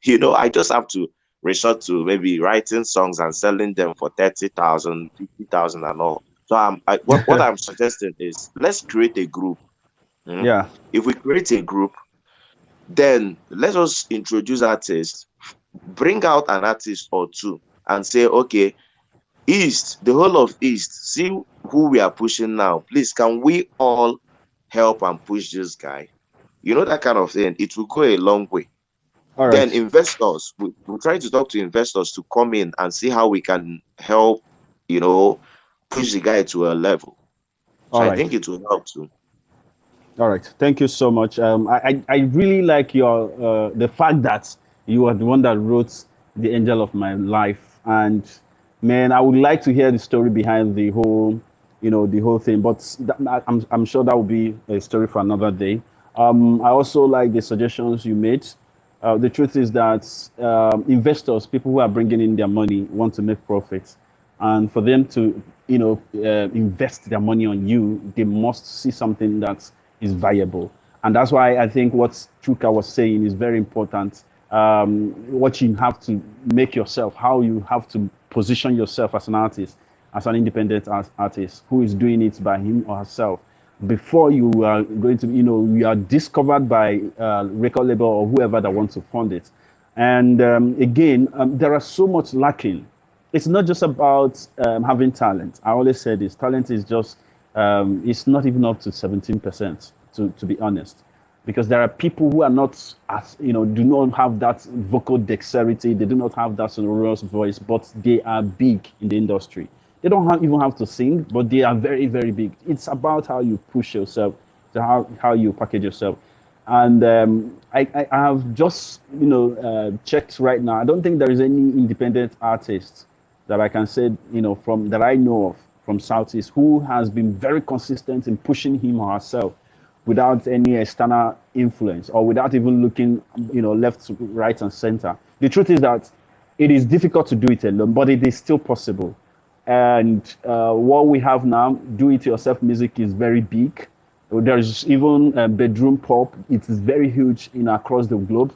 I just have to resort to maybe writing songs and selling them for 30,000, 50,000, and all. So what I'm suggesting is, let's create a group. mm. Yeah. If we create a group, then let us introduce artists, bring out an artist or two, and say, okay, East, the whole of East, see who we are pushing now. Please, can we all help and push this guy? That kind of thing. It will go a long way. All Then right. investors, we try to talk to investors to come in and see how we can help, you know, push the guy to a level. So All I right. think it will help too. All right. Thank you so much. I really like your the fact that you are the one that wrote the angel of my life, and man, I would like to hear the story behind the whole the whole thing. But I'm sure that will be a story for another day. I also like the suggestions you made. The truth is that investors, people who are bringing in their money, want to make profits, and for them to invest their money on you, they must see something that is viable. And that's why I think what Chuka was saying is very important. What you have to make yourself, how you have to position yourself as an artist, as an independent artist who is doing it by him or herself, before you are going to, you are discovered by record label or whoever that wants to fund it. And again, there are so much lacking. It's not just about having talent. I always say this: talent is just it's not even up to 17%, to be honest, because there are people who are not as do not have that vocal dexterity. They do not have that sonorous voice, but they are big in the industry. They don't even have to sing, but they are very, very big. It's about how you push yourself, to how you package yourself. And I have just checked right now. I don't think there is any independent artist that I can say from that I know of from Southeast who has been very consistent in pushing him or herself without any external influence or without even looking left, right, and center. The truth is that it is difficult to do it alone, but it is still possible. And what we have now, do it yourself music, is very big. There's even bedroom pop. It is very huge in across the globe.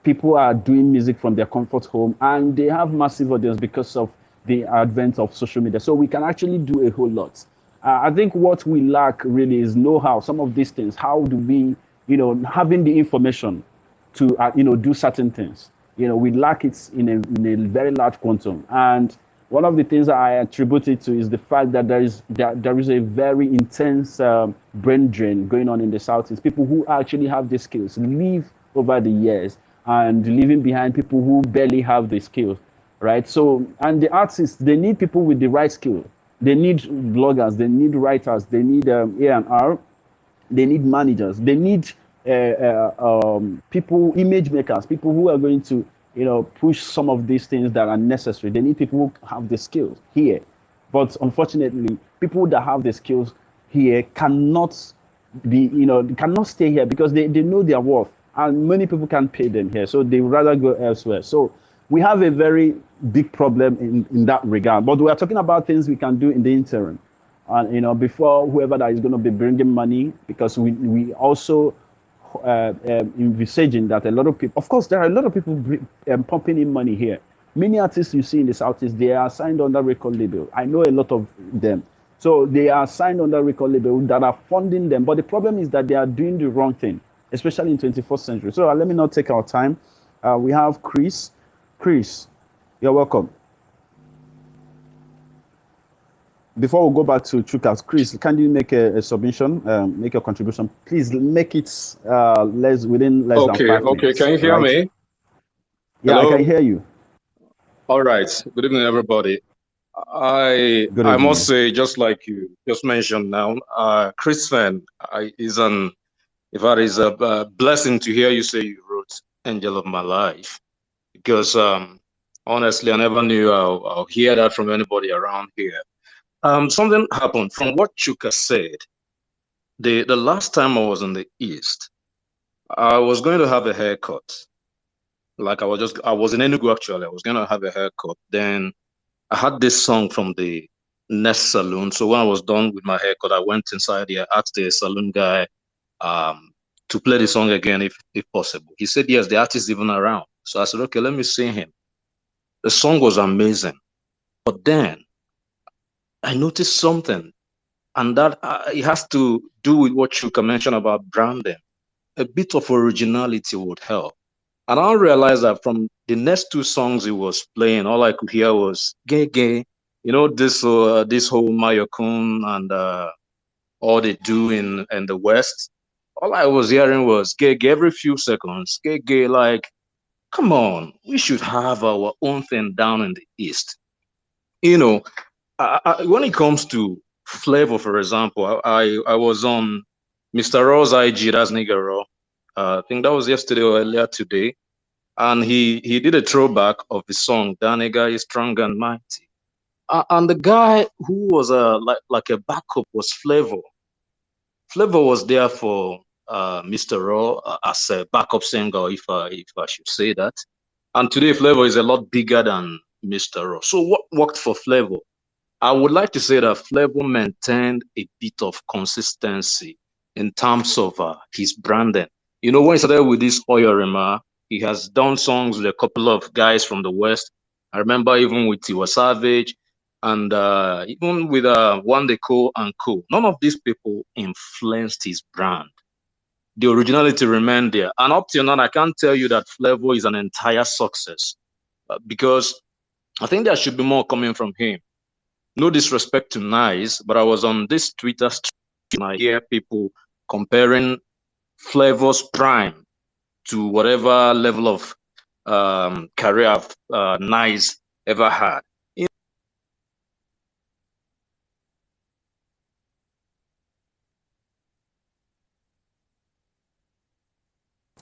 People are doing music from their comfort home, and they have massive audience because of the advent of social media. So we can actually do a whole lot. I think what we lack really is know-how. Some of these things, how do we, having the information to, do certain things. We lack it in a very large quantum. And one of the things that I attribute it to is the fact that there is a very intense brain drain going on in the Southeast. People who actually have the skills leave over the years and leaving behind people who barely have the skills, right? So, and the artists, they need people with the right skill. They need bloggers, they need writers, they need A&R, they need managers, they need people, image makers, people who are going to push some of these things that are necessary. They need people who have the skills here, but unfortunately people that have the skills here cannot cannot stay here because they know their worth, and many people can't pay them here, so they rather go elsewhere. So we have a very big problem in that regard, but we are talking about things we can do in the interim, and before whoever that is going to be bringing money, because we also envisaging that a lot of people, of course, there are a lot of people pumping in money here. Many artists you see in the Southeast, they are signed under record label. I know a lot of them. So they are signed under record label that are funding them. But the problem is that they are doing the wrong thing, especially in 21st century. So let me not take our time. We have Chris. Chris, you're welcome. Before we go back to Chukas, Chris, can you make a submission, make a contribution? Please make it within less than Okay, 5 minutes, can you hear right? me? Yeah, I can Hello? hear you. All right. Good evening, everybody. Good I must evening. say, just like you just mentioned now, Chris Fan is an, if that is a blessing to hear you say you wrote Angel of My Life, because honestly, I never knew I'll hear that from anybody around here. Something happened from what Chuka said. The last time I was in the East, I was going to have a haircut. Like I was in Enugu actually. I was gonna have a haircut. Then I had this song from the Nest Saloon. So when I was done with my haircut, I went inside there, asked the saloon guy to play the song again if possible. He said yes, the artist is even around. So I said, okay, let me see him. The song was amazing. But then I noticed something, and that it has to do with what Chuka mentioned about branding. A bit of originality would help. And I realized that from the next two songs he was playing, all I could hear was gay gay. This whole Mayokun and all they do in the West. All I was hearing was gay gay every few seconds. Gay gay, like, come on, we should have our own thing down in the East. You know, when it comes to flavor, for example, I was on Mr. Raw's IG, that's Nigga Raw. I think that was yesterday or earlier today, and he did a throwback of the song "That Nigga is Strong and Mighty." And the guy who was like a backup was Flavor. Flavor was there for Mr. Raw as a backup singer, if I should say that. And today Flavor is a lot bigger than Mr. Raw. So what worked for Flavor? I would like to say that Flavor maintained a bit of consistency in terms of his branding. You know, when he started with this Oyorima, he has done songs with a couple of guys from the West. I remember even with Tiwa Savage and even with Wandeko and Co. None of these people influenced his brand. The originality remained there. And up till now, I can't tell you that Flavor is an entire success because I think there should be more coming from him. No disrespect to Nice, but I was on this Twitter stream and I hear people comparing Flavor's prime to whatever level of career Nice ever had.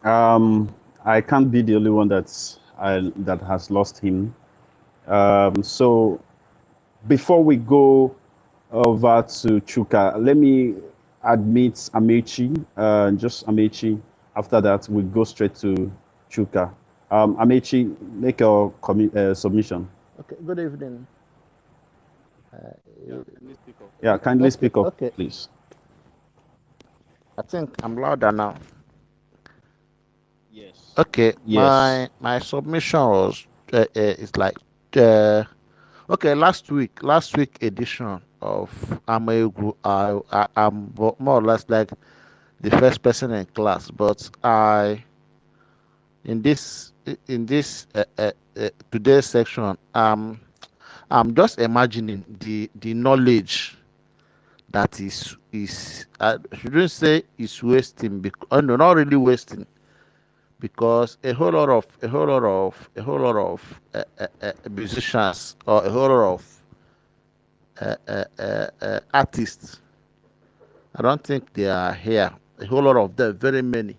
I can't be the only one that has lost him. So before we go over to Chuka, let me admit Amechi, just Amechi. After that, we go straight to Chuka. Amechi, make your submission. Okay, good evening. Yeah, kindly Okay, speak up, okay. please. I think I'm louder now. Yes. Okay, Yes. my submission was it's like uh, okay, last week edition of Amaegwu. I'm more or less like the first person in class, but in this today's section, I'm just imagining the knowledge that is I shouldn't say is wasting, because no, not really wasting, because a whole lot of musicians, or a whole lot of artists, I don't think they are here. A whole lot of them, very many.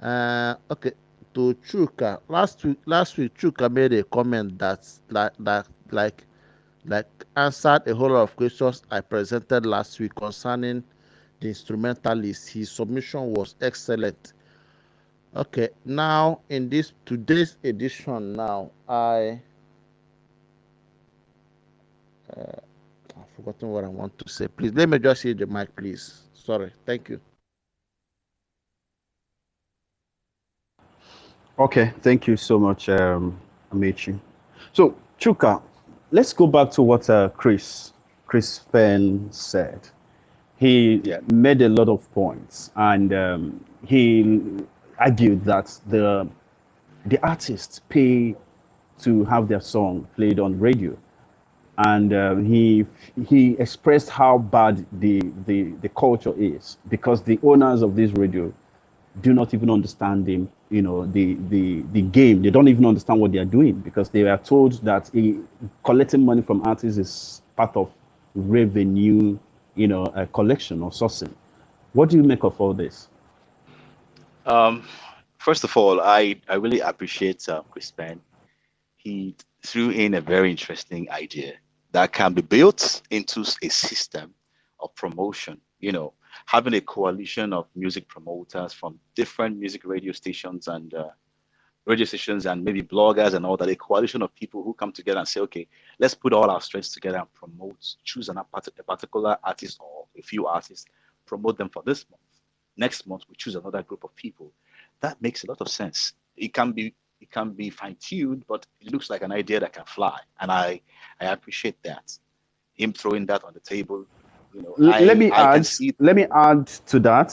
Okay, to Chuka, last week Chuka made a comment that's like answered a whole lot of questions I presented last week concerning the instrumentalist. His submission was excellent. Okay, now in this today's edition, now I've forgotten what I want to say. Please let me just hear the mic, please. Sorry, thank you. Okay, thank you so much, Amechi. So, Chuka, let's go back to what Chris Penn said. He Yeah. made a lot of points, and he argued that the artists pay to have their song played on radio, and he expressed how bad the culture is, because the owners of this radio do not even understand the game. They don't even understand what they are doing, because they are told that collecting money from artists is part of revenue, collection or sourcing. What do you make of all this? Um, First of all, I really appreciate Chris Penn. He threw in a very interesting idea that can be built into a system of promotion. Having a coalition of music promoters from different music radio stations and maybe bloggers and all that, a coalition of people who come together and say, okay, let's put all our strengths together and promote, choose a particular artist or a few artists, promote them for this month. Next month, we choose another group of people. That makes a lot of sense. It can be fine-tuned, but it looks like an idea that can fly. And I appreciate that. Him throwing that on the table, Let me I can add. see. Let me add to that.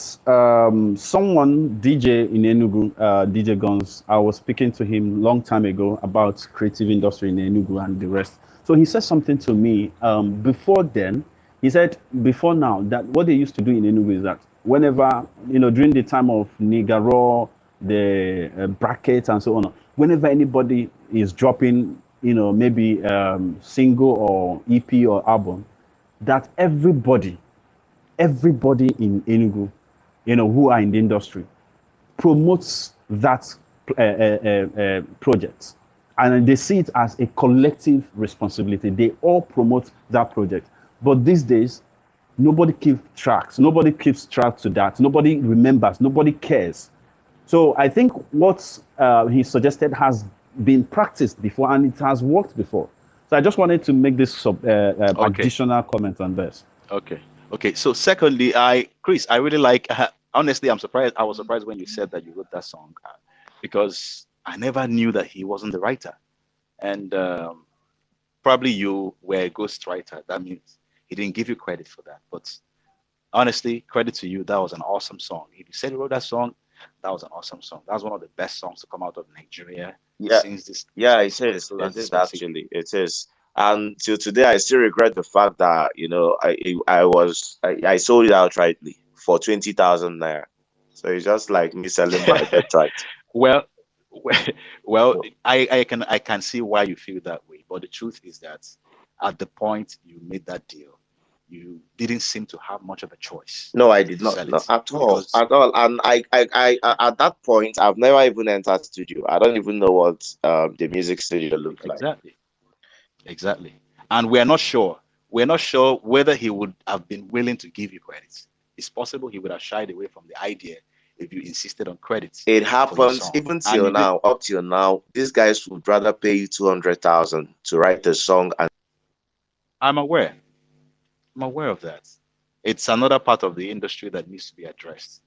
Someone, DJ in Enugu, DJ Guns. I was speaking to him long time ago about creative industry in Enugu and the rest. So he said something to me. Before then, he said before now that what they used to do in Enugu is that whenever during the time of Nigaro, the brackets and so on, whenever anybody is dropping, maybe single or EP or album, that everybody in Enugu, who are in the industry, promotes that project. and they see it as a collective responsibility. They all promote that project. But these days, nobody keeps tracks. Nobody keeps track to that. Nobody remembers. Nobody cares. So I think what he suggested has been practiced before and it has worked before. So I just wanted to make this Okay. additional comment on this. Okay. Okay. So secondly, Chris, I really like. Honestly, I'm surprised. I was surprised when you said that you wrote that song, because I never knew that he wasn't the writer, and probably you were a ghostwriter. That means he didn't give you credit for that. But honestly, credit to you. That was an awesome song. If you said you wrote that song, that was an awesome song. That's one of the best songs to come out of Nigeria Yeah, since this yeah, it is. particular It is dispensation. actually. It is. And till today, I still regret the fact that I sold it outrightly for 20,000 naira. So it's just like me selling my birthright. Well, well, I can see why you feel that way, but the truth is that at the point you made that deal, you didn't seem to have much of a choice No, I did to not. sell Not it at all. because At all. And at that point, I've never even entered studio. I don't even know what the music studio looked like. exactly, exactly, and we're not sure. We're not sure whether he would have been willing to give you credits. It's possible he would have shied away from the idea if you insisted on credits It for your happens song, even and till you did. now. Up till now, these guys would rather pay you 200,000 to write the song. And I'm aware. I'm aware of that. It's another part of the industry that needs to be addressed.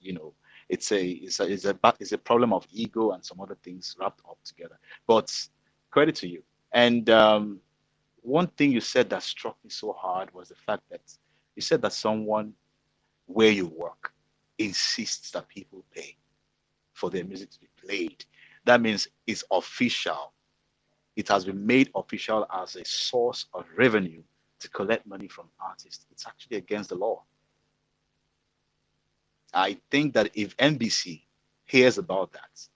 It's a problem of ego and some other things wrapped up together. But credit to you. And one thing you said that struck me so hard was the fact that you said that someone where you work insists that people pay for their music to be played. That means it's official. It has been made official as a source of revenue to collect money from artists. It's actually against the law. I think that if NBC hears about that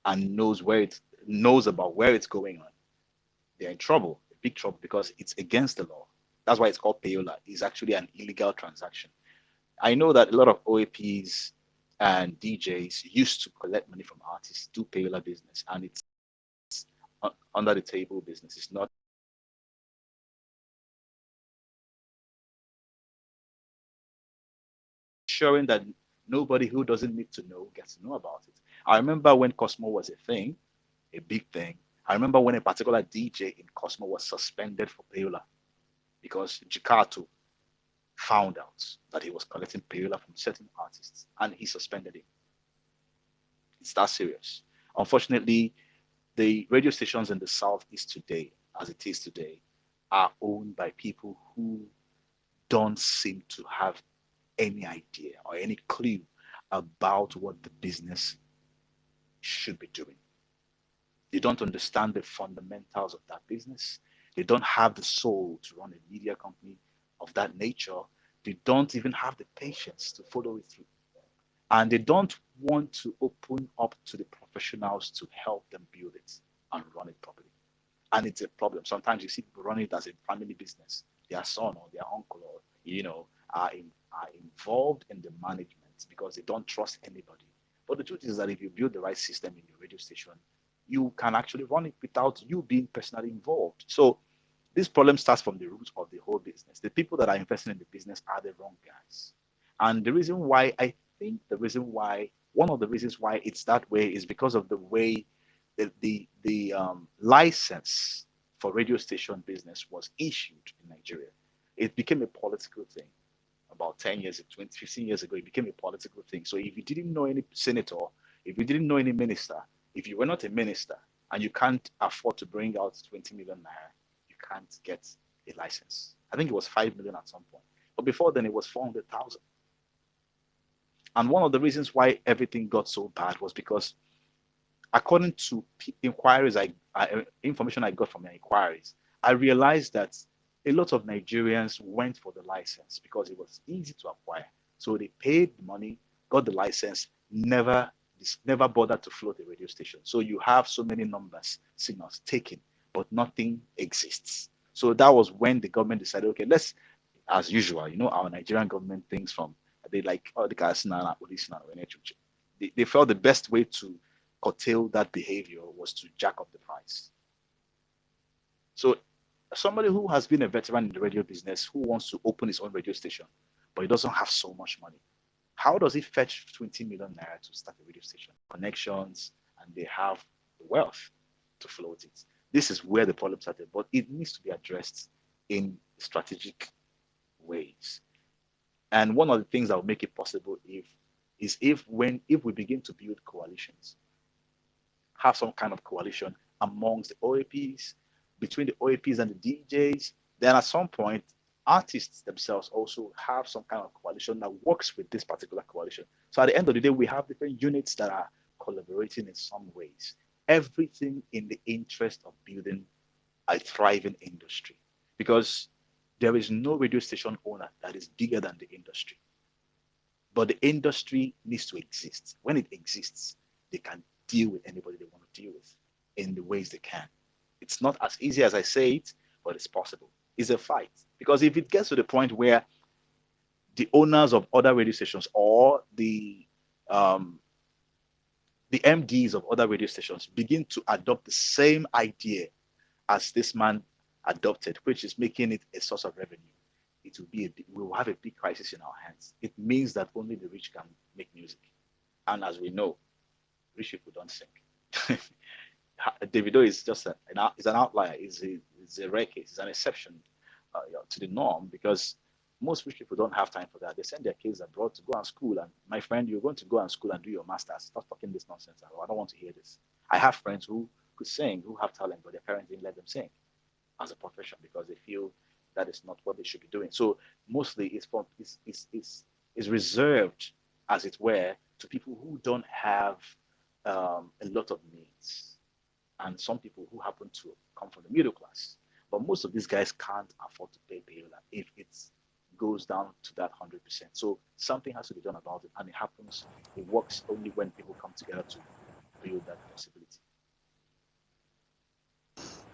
and knows about where it's going on, they're in trouble, big trouble, because it's against the law. That's why it's called payola. It's actually an illegal transaction. I know that a lot of OAPs and DJs used to collect money from artists, do payola business, and it's under the table business. It's not ensuring that nobody who doesn't need to know gets to know about it. I remember when Cosmo was a thing, a big thing. I remember when a particular DJ in Cosmo was suspended for payola because Jakarta found out that he was collecting payola from certain artists and he suspended him. It's that serious. Unfortunately, the radio stations in the southeast today, as it is today, are owned by people who don't seem to have any idea or any clue about what the business should be doing. They don't understand the fundamentals of that business. They don't have the soul to run a media company of that nature. They don't even have the patience to follow it through. And they don't want to open up to the professionals to help them build it and run it properly. And it's a problem. Sometimes you see people running it as a family business. Their son or their uncle or are involved in the management because they don't trust anybody. But the truth is that if you build the right system in your radio station, you can actually run it without you being personally involved. So this problem starts from the root of the whole business. The people that are investing in the business are the wrong guys. And the reason why I think the reason why one of the reasons why it's that way is because of the way the license for radio station business was issued in Nigeria. It became a political thing about 10 years, 20, 15 years ago. It became a political thing. So if you didn't know any senator, if you didn't know any minister, if you were not a minister and you can't afford to bring out 20 million naira, you can't get a license. I think it was 5 million at some point. But before then, it was 400,000. And one of the reasons why everything got so bad was because according to inquiries, information I got from the inquiries, I realized that a lot of Nigerians went for the license because it was easy to acquire. So they paid the money, got the license, never bothered to float the radio station. So you have so many numbers, signals taken, but nothing exists. So that was when the government decided, okay, let's, as usual, our Nigerian government thinks from they like oh the guys they felt the best way to curtail that behavior was to jack up the price. So somebody who has been a veteran in the radio business who wants to open his own radio station, but he doesn't have so much money. How does he fetch 20 million naira to start a radio station? Connections, and they have the wealth to float it. This is where the problem started, but it needs to be addressed in strategic ways. And one of the things that will make it possible if we begin to build coalitions, have some kind of coalition amongst the OAPs, between the OAPs and the DJs, then at some point, artists themselves also have some kind of coalition that works with this particular coalition. So at the end of the day, we have different units that are collaborating in some ways. Everything in the interest of building a thriving industry. Because there is no radio station owner that is bigger than the industry. But the industry needs to exist. When it exists, they can deal with anybody they want to deal with in the ways they can. It's not as easy as I say it, but it's possible. It's a fight. Because if it gets to the point where the owners of other radio stations or the MDs of other radio stations begin to adopt the same idea as this man adopted, which is making it a source of revenue, we will have a big crisis in our hands. It means that only the rich can make music. And as we know, rich people don't sing. Davido is just an outlier. Is a rare case. It's an exception to the norm because most rich people don't have time for that. They send their kids abroad to go and school. And my friend, you're going to go and school and do your master's. Stop talking this nonsense. I don't want to hear this. I have friends who could sing, who have talent, but their parents didn't let them sing as a profession because they feel that is not what they should be doing. So mostly it's reserved, as it were, to people who don't have a lot of needs, and some people who happen to come from the middle class. But most of these guys can't afford to pay payola if it goes down to that 100%. So something has to be done about it, and it happens. It works only when people come together to build that possibility.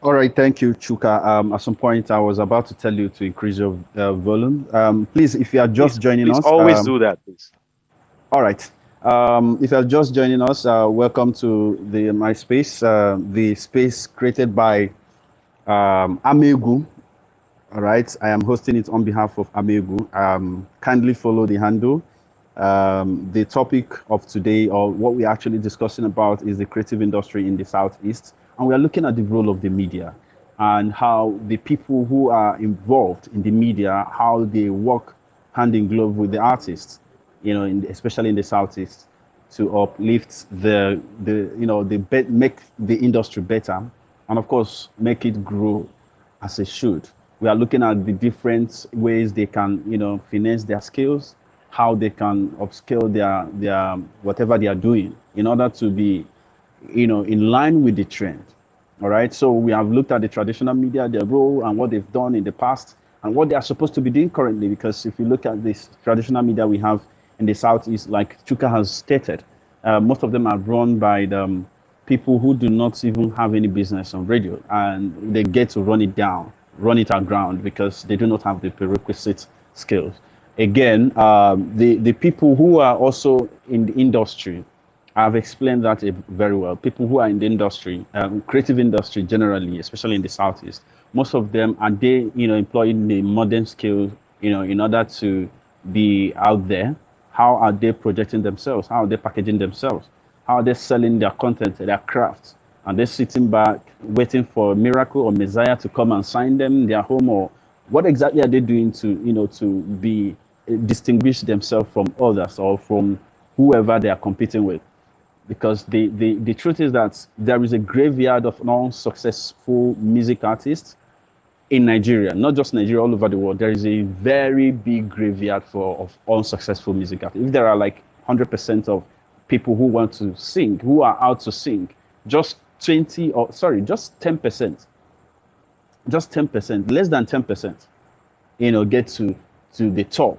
All right, thank you, Chuka. At some point, I was about to tell you to increase your volume. Please, if you are just joining Please us, always do that, please. all right. If you're just joining us, welcome to the my space, the space created by Amaegwu. All right, I am hosting it on behalf of Amaegwu. Kindly follow the handle. The topic of today, or what we're actually discussing about, is the creative industry in the Southeast. And we are looking at the role of the media and how the people who are involved in the media, how they work hand in glove with the artists, especially in the Southeast, to uplift make the industry better, and of course, make it grow as it should. We are looking at the different ways they can, finesse their skills, how they can upscale their whatever they are doing in order to be, in line with the trend. All right. So we have looked at the traditional media, their role and what they've done in the past and what they are supposed to be doing currently. Because if you look at this traditional media we have in the Southeast, like Chuka has stated, most of them are run by the people who do not even have any business on radio, and they get to run it down, run it aground because they do not have the prerequisite skills. Again, the people who are also in the industry, I've explained that very well. People who are in the industry, creative industry generally, especially in the Southeast, most of them are they, employing the modern skills, in order to be out there. How are they projecting themselves? How are they packaging themselves? How are they selling their content, their craft? Are they sitting back, waiting for a miracle or Messiah to come and sign them in their home, or what exactly are they doing to, to be distinguish themselves from others or from whoever they are competing with? Because the truth is that there is a graveyard of non-successful music artists in Nigeria, not just Nigeria, all over the world. There is a very big graveyard of unsuccessful music artists. If there are like 100% of people who want to sing, who are out to sing, just 10%, less than 10%, get to the top.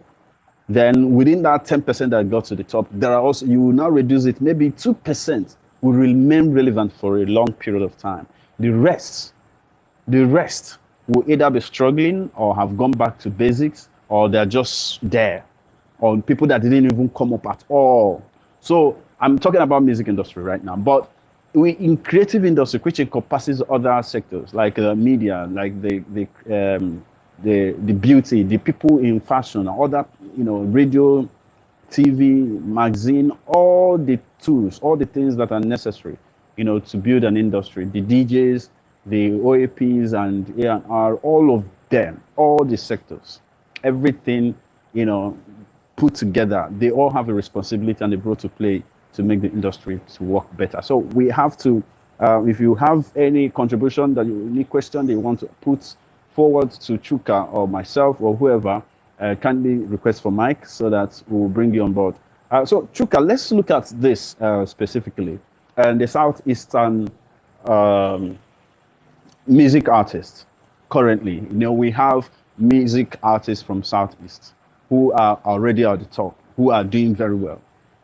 Then within that 10% that got to the top, there are also, you will now reduce it, maybe 2% will remain relevant for a long period of time. The rest will either be struggling or have gone back to basics, or they're just there, or people that didn't even come up at all. So I'm talking about music industry right now, but we in creative industry, which encompasses other sectors like media, like the beauty, the people in fashion, other radio, TV, magazine, all the tools, all the things that are necessary, to build an industry. The DJs, the OAPs, and A&R, all of them, all the sectors, everything, you know, put together, they all have a responsibility and a role to play to make the industry to work better. So we have to, if you have any contribution that you, any question that you want to put forward to Chuka or myself or whoever, kindly request for Mike so that we'll bring you on board. So Chuka, let's look at this specifically. And the Southeastern um, music artists currently. We have music artists from Southeast who are already at the top, who are doing very well.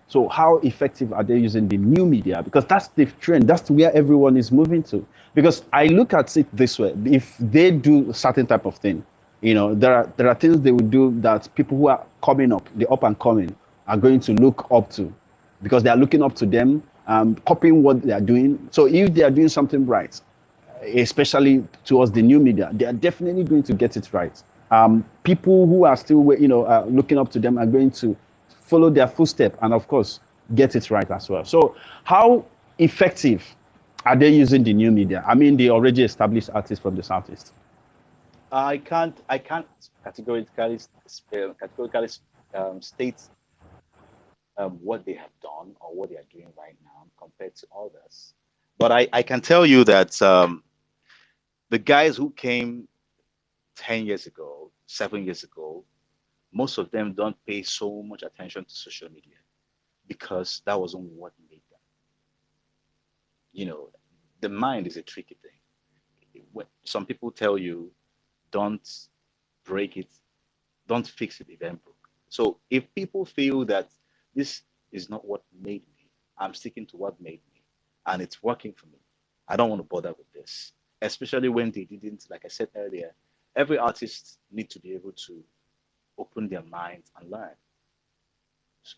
So how effective are they using the new media? Because that's the trend. That's where everyone is moving to. Because I look at it this way: if they do a certain type of thing, there are things they will do that people who are coming up, the up and coming, are going to look up to, because they are looking up to them, copying what they are doing. So if they are doing something right, especially towards the new media, they are definitely going to get it right. People who are still, looking up to them are going to follow their footstep and, of course, get it right as well. So, how effective are they using the new media? I mean, the already established artists from the southeast. I can't categorically state what they have done or what they are doing right now compared to others. But I can tell you that the guys who came 10 years ago, 7 years ago, most of them don't pay so much attention to social media because that wasn't what made them. You know, the mind is a tricky thing. When some people tell you, don't break it, don't fix it, it then broke. So if people feel that this is not what made me, I'm sticking to what made me, and it's working for me, I don't want to bother with this. Especially when they didn't, like I said earlier, every artist need to be able to open their minds and learn,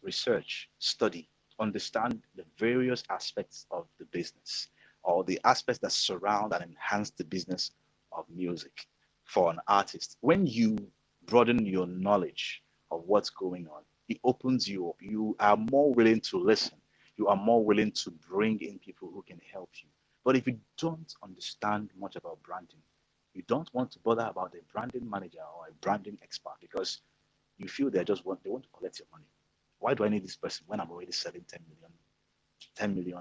research, study, understand the various aspects of the business or the aspects that surround and enhance the business of music for an artist. When you broaden your knowledge of what's going on, it opens you up. You are more willing to listen. You are more willing to bring in people who can help you. But if you don't understand much about branding, you don't want to bother about a branding manager or a branding expert because you feel they want to collect your money. Why do I need this person when I'm already selling 10 million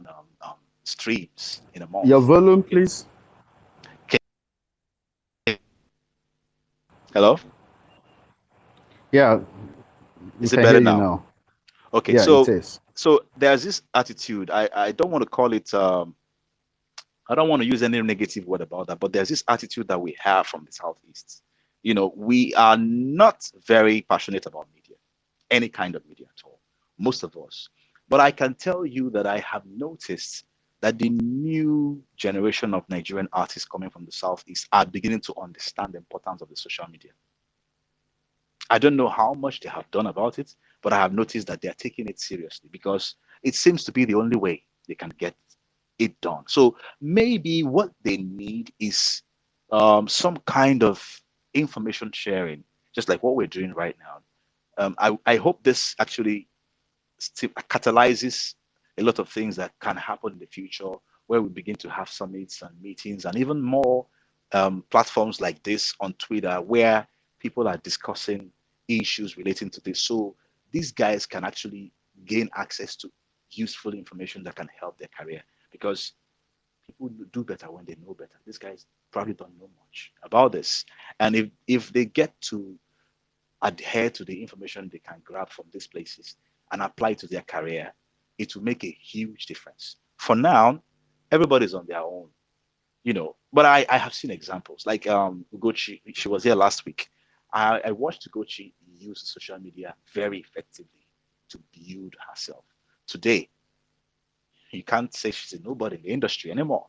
streams in a Your month? volume, You know. please. Hello? Yeah, we Is it can hear better you now? now. Okay, Yeah, it so is. there's this attitude. I don't want to call it I don't want to use any negative word about that, but there's this attitude that we have from the Southeast. We are not very passionate about media, any kind of media at all, most of us. But I can tell you that I have noticed that the new generation of Nigerian artists coming from the Southeast are beginning to understand the importance of the social media. I don't know how much they have done about it, but I have noticed that they are taking it seriously because it seems to be the only way they can get it done. So maybe what they need is some kind of information sharing, just like what we're doing right now. I hope this actually catalyzes a lot of things that can happen in the future where we begin to have summits and meetings and even more platforms like this on Twitter where people are discussing issues relating to this. So these guys can actually gain access to useful information that can help their career because people do better when they know better. These guys probably don't know much about this. And if they get to adhere to the information they can grab from these places and apply to their career, it will make a huge difference. For now, everybody's on their own, But I have seen examples like Ugochi. She was here last week. I watched Ugochi use social media very effectively to build herself. Today, you can't say she's a nobody in the industry anymore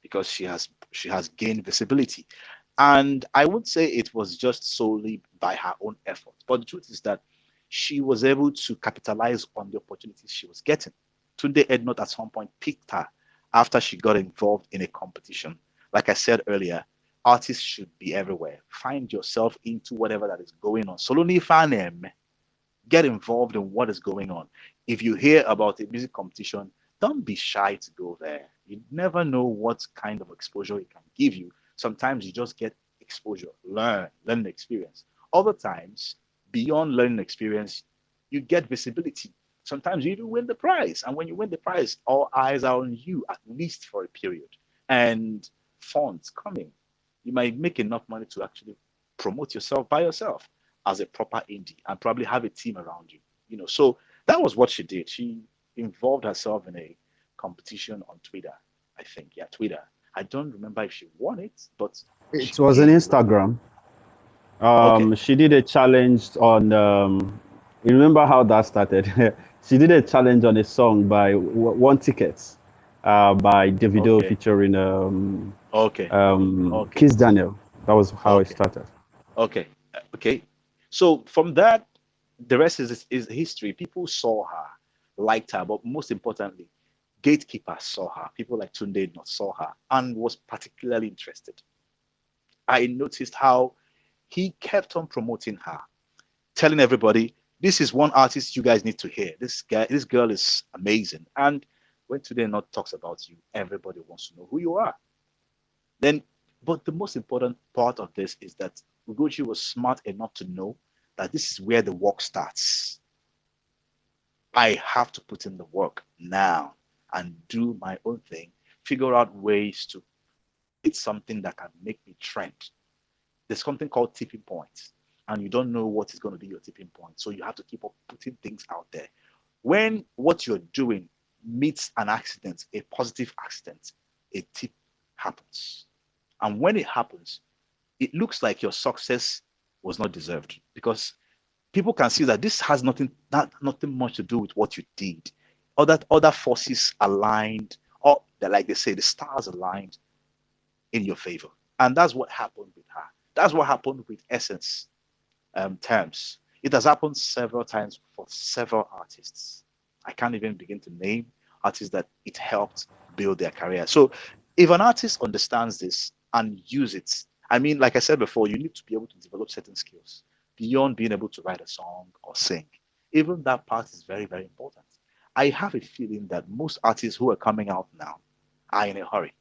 because she has gained visibility. And I would say it was just solely by her own efforts. But the truth is that she was able to capitalize on the opportunities she was getting. Tunde Ednot at some point picked her after she got involved in a competition. Like I said earlier, artists should be everywhere. Find yourself into whatever that is going on. Solely fan get involved in what is going on. If you hear about a music competition, don't be shy to go there. You never know what kind of exposure it can give you. Sometimes you just get exposure, learn experience. Other times, beyond learning experience, you get visibility. Sometimes you even win the prize. And when you win the prize, all eyes are on you, at least for a period. And funds coming. You might make enough money to actually promote yourself by yourself as a proper indie and probably have a team around you. So that was what she did. She involved herself in a competition on Twitter. I think, yeah, Twitter. I don't remember if she won it, but It she was an did well. Instagram. Okay, She did a challenge on. You remember how that started? She did a challenge on a song by One Ticket, by Davido okay, featuring okay, okay, Kiss Daniel. That was how it okay, started. okay, okay. So from that, the rest is history. People saw her, liked her, but most importantly, gatekeepers saw her. People like Tunde not saw her and was particularly interested. I noticed how he kept on promoting her, telling everybody, this is one artist you guys need to hear. This girl is amazing. And when Today Not talks about you, everybody wants to know who you are. Then, but the most important part of this is that Ugochi was smart enough to know that this is where the work starts. I have to put in the work now and do my own thing, figure out ways to create something that can make me trend. There's something called tipping points, and you don't know what is going to be your tipping point. So you have to keep on putting things out there. When what you're doing meets an accident, a positive accident, a tip happens. And when it happens, it looks like your success was not deserved because people can see that this has nothing much to do with what you did. Other forces aligned, or like they say, the stars aligned in your favor. And that's what happened with her. That's what happened with Essence terms. It has happened several times for several artists. I can't even begin to name artists that it helped build their career. So if an artist understands this and use it, I mean, like I said before, you need to be able to develop certain skills beyond being able to write a song or sing. Even that part is very, very important. I have a feeling that most artists who are coming out now are in a hurry.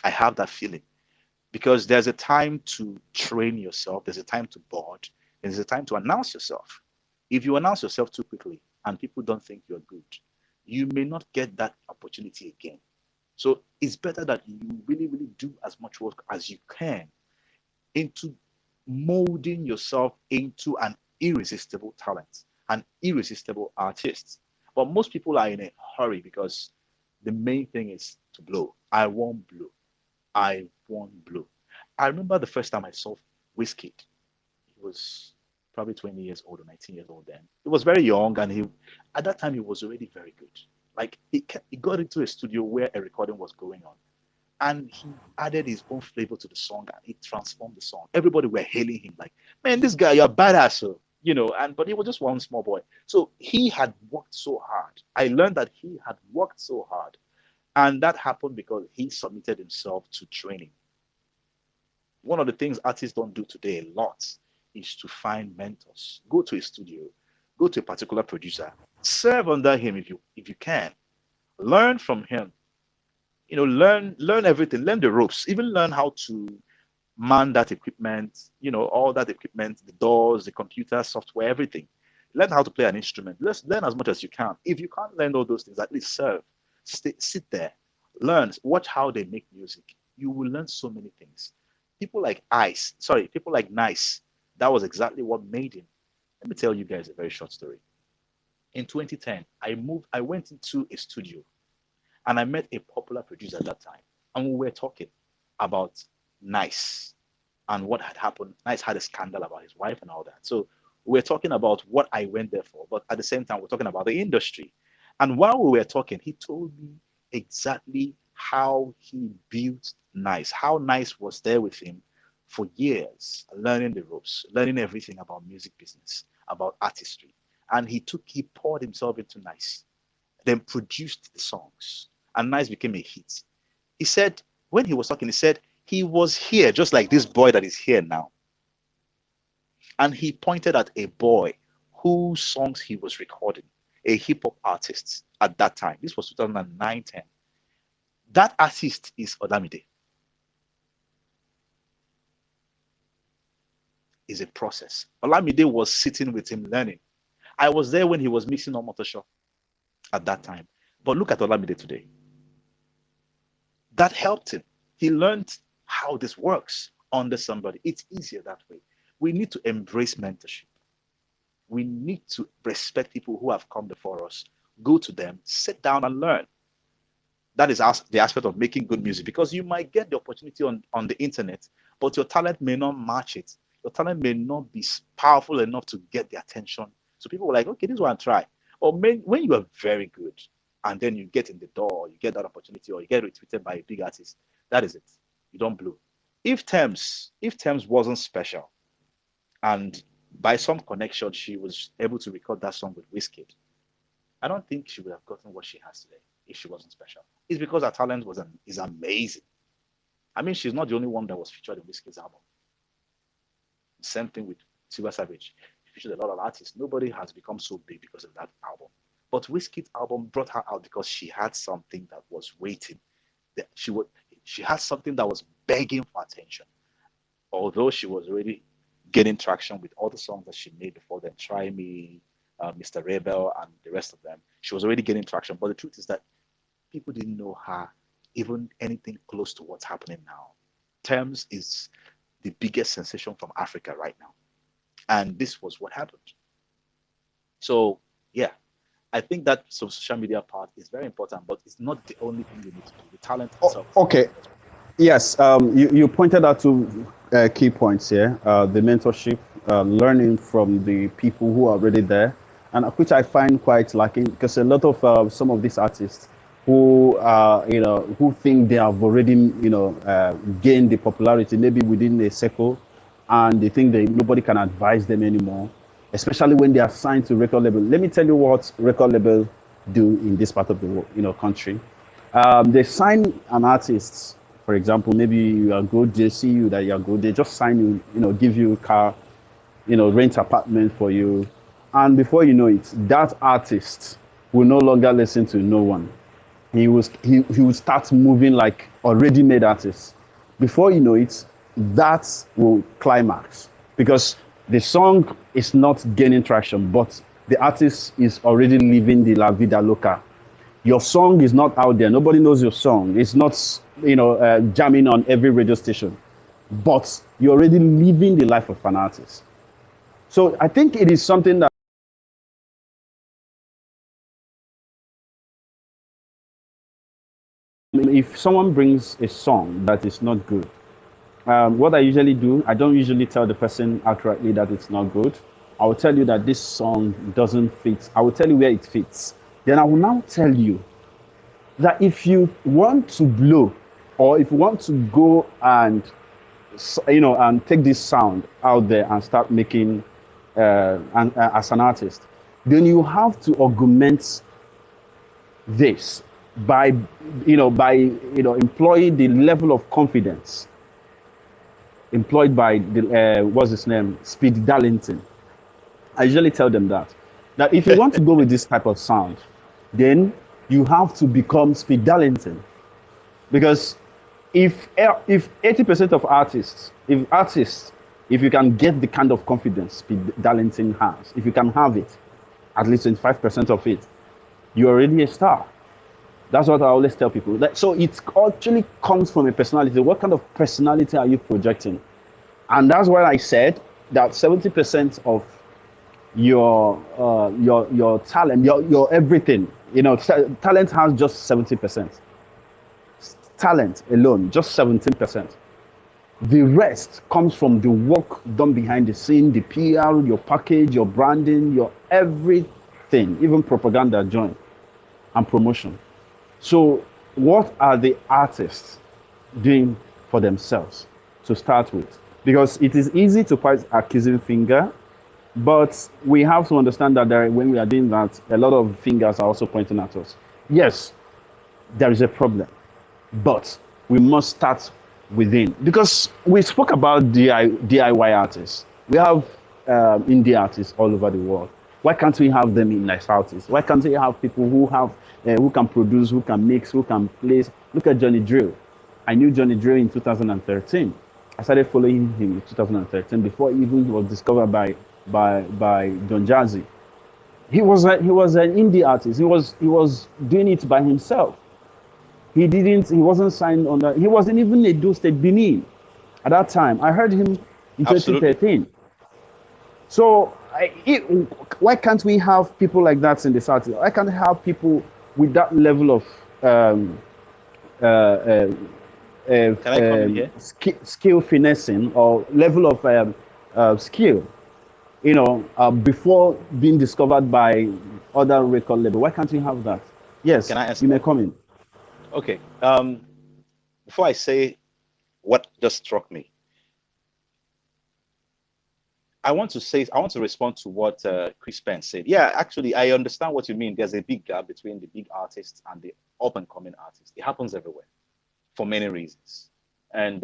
I have that feeling because there's a time to train yourself, there's a time to board, there's a time to announce yourself. If you announce yourself too quickly and people don't think you're good, you may not get that opportunity again. So it's better that you really, really do as much work as you can into molding yourself into an irresistible talent, an irresistible artist. But most people are in a hurry because the main thing is to blow. I want blow. I want blow. I remember the first time I saw Wizkid. He was probably 20 years old or 19 years old then. He was very young and he at that time he was already very good. Like he got into a studio where a recording was going on and he added his own flavor to the song and he transformed the song. Everybody were hailing him like, man, this guy, you're badass. So, and but he was just one small boy. So he had worked so hard. I learned that he had worked so hard. And that happened because he submitted himself to training. One of the things artists don't do today a lot is to find mentors. Go to a studio, go to a particular producer, serve under him if you can. Learn from him. Learn everything, learn the ropes, even learn how to man that equipment, all that equipment, the doors, the computer, software, everything. Learn how to play an instrument. Let's learn as much as you can. If you can't learn all those things, at least serve. Sit there, learn, watch how they make music. You will learn so many things. People like Nice. That was exactly what made him. Let me tell you guys a very short story. In 2010, I went into a studio and I met a popular producer at that time. And we were talking about Nice and what had happened. Nice had a scandal about his wife and all that. So we're talking about what I went there for, but at the same time, we're talking about the industry. And while we were talking, he told me exactly how he built Nice, how Nice was there with him for years, learning the ropes, learning everything about music business, about artistry. And he poured himself into Nice, then produced the songs. and Nice became a hit. He said, when he was talking, he said, he was here, just like this boy that is here now. And he pointed at a boy whose songs he was recording, a hip hop artist at that time. This was 2009-10. That artist is Olamide. Is a process. Olamide was sitting with him learning. I was there when he was mixing on Motor Show at that time. But look at Olamide today. That helped him. He learned how this works under somebody. It's easier that way. We need to embrace mentorship. We need to respect people who have come before us. Go to them, sit down and learn. That is the aspect of making good music, because you might get the opportunity on the internet, but your talent may not match it. Your talent may not be powerful enough to get the attention. So people were like, okay, this is what I try. Or when you are very good and then you get in the door, you get that opportunity, or you get retweeted by a big artist, that is it. You don't blow. If Thames wasn't special, and by some connection she was able to record that song with Wizkid, I don't think she would have gotten what she has today if she wasn't special. It's because her talent is amazing. I mean, she's not the only one that was featured in Wizkid's album. Same thing with Tiwa Savage. She featured a lot of artists. Nobody has become so big because of that album. But Wizkid's album brought her out because she had something that was waiting. She had something that was begging for attention. Although she was already getting traction with all the songs that she made before then, Try Me, Mr. Rebel, and the rest of them. She was already getting traction. But the truth is that people didn't know her even anything close to what's happening now. Thames is the biggest sensation from Africa right now. And this was what happened. So, yeah, I think that social media part is very important, but it's not the only thing you need to do. The talent itself. Okay. Yes, you pointed out two key points here: the mentorship, learning from the people who are already there, and which I find quite lacking, because a lot of some of these artists who who think they have already gained the popularity maybe within a circle, and they think that nobody can advise them anymore, especially when they are signed to record label. Let me tell you what record label do in this part of the world, country. They sign an artist. For example, maybe you are good, they see you that you are good, they just sign you, give you a car, rent apartment for you. And before you know it, that artist will no longer listen to no one. He will start moving like already made artists. Before you know it, that will climax, because the song is not gaining traction, but the artist is already living the La Vida Loca. Your song is not out there. Nobody knows your song. It's not, jamming on every radio station. But you're already living the life of an artist. So I think it is something that if someone brings a song that is not good, what I usually do, I don't usually tell the person outrightly that it's not good. I will tell you that this song doesn't fit. I will tell you where it fits. Then I will now tell you that if you want to blow, or if you want to go and and take this sound out there and start making as an artist, then you have to augment this by employing the level of confidence employed by the what's his name, Speed Darlington. I usually tell them that if you want to go with this type of sound, then you have to become Speed Darlington. Because if 80% of artists, if you can get the kind of confidence Speed Darlington has, if you can have it, at least 25% of it, you're already a star. That's what I always tell people. So it actually comes from a personality. What kind of personality are you projecting? And that's why I said that 70% of your talent, your everything, talent has just 70%. Talent alone, just 17%. The rest comes from the work done behind the scene, the PR, your package, your branding, your everything, even propaganda joint and promotion. So what are the artists doing for themselves to start with? Because it is easy to point accusing finger, but we have to understand that when we are doing that, a lot of fingers are also pointing at us. Yes, there is a problem. But we must start within, because we spoke about DIY artists. We have indie artists all over the world. Why can't we have them in nice artists? Why can't we have people who can produce, who can mix, who can play? Look at Johnny Drill. I knew Johnny Drill in 2013. I started following him in 2013 before even he was discovered by Don Jazzy. He was an indie artist. He was doing it by himself. He wasn't signed on that. He wasn't even a Edo State Benin at that time. I heard him in Absolutely. 2013. So why can't we have people like that in the South? Why can't we have people with that level of um, uh, uh, Can I come in here? skill finessing, or level of skill, before being discovered by other record label? Why can't we have that? Can Yes, I answer you may that? come in. Okay. Before I say what just struck me, I want to respond to what Chris Penn said. Yeah, actually, I understand what you mean. There's a big gap between the big artists and the up and coming artists. It happens everywhere for many reasons. And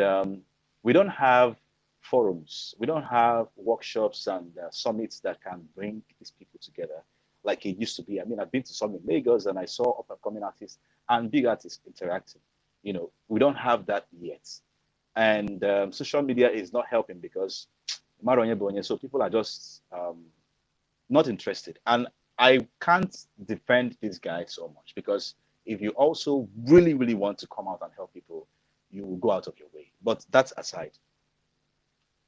we don't have forums, we don't have workshops and summits that can bring these people together like it used to be. I mean, I've been to some in Lagos and I saw up and coming artists and big artists interacting. We don't have that yet. And social media is not helping because so people are just not interested. And I can't defend this guy so much because if you also really, really want to come out and help people, you will go out of your way. But that's aside.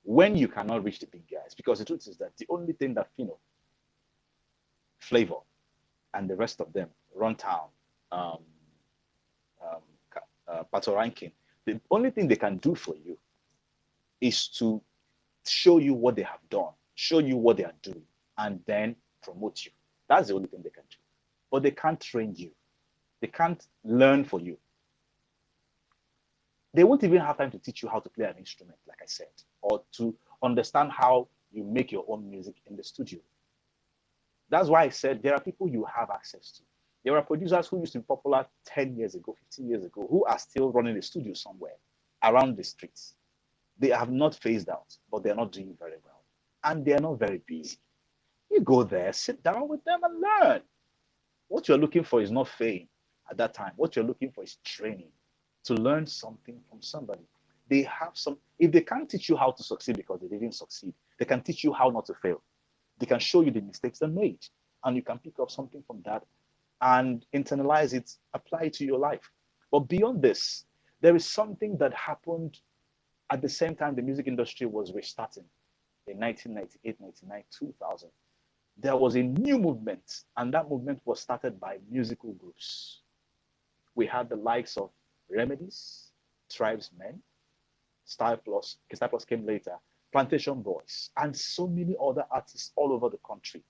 When you cannot reach the big guys, because the truth is that the only thing that Flavor, and the rest of them, Runtown, um, um, Pato Ranking, the only thing they can do for you is to show you what they have done, show you what they are doing, and then promote you. That's the only thing they can do. But they can't train you. They can't learn for you. They won't even have time to teach you how to play an instrument, like I said, or to understand how you make your own music in the studio. That's why I said there are people you have access to. There are producers who used to be popular 10 years ago, 15 years ago, who are still running a studio somewhere around the streets. They have not phased out, but they're not doing very well. And they're not very busy. You go there, sit down with them and learn. What you're looking for is not fame at that time. What you're looking for is training to learn something from somebody. They have if they can't teach you how to succeed because they didn't succeed, they can teach you how not to fail. They can show you the mistakes they made, and you can pick up something from that and internalize it, apply it to your life. But beyond this, there is something that happened at the same time the music industry was restarting in 1998, 99, 2000. There was a new movement, and that movement was started by musical groups. We had the likes of Remedies, Tribesmen, Style Plus came later, Plantation Boys, and so many other artists all over the country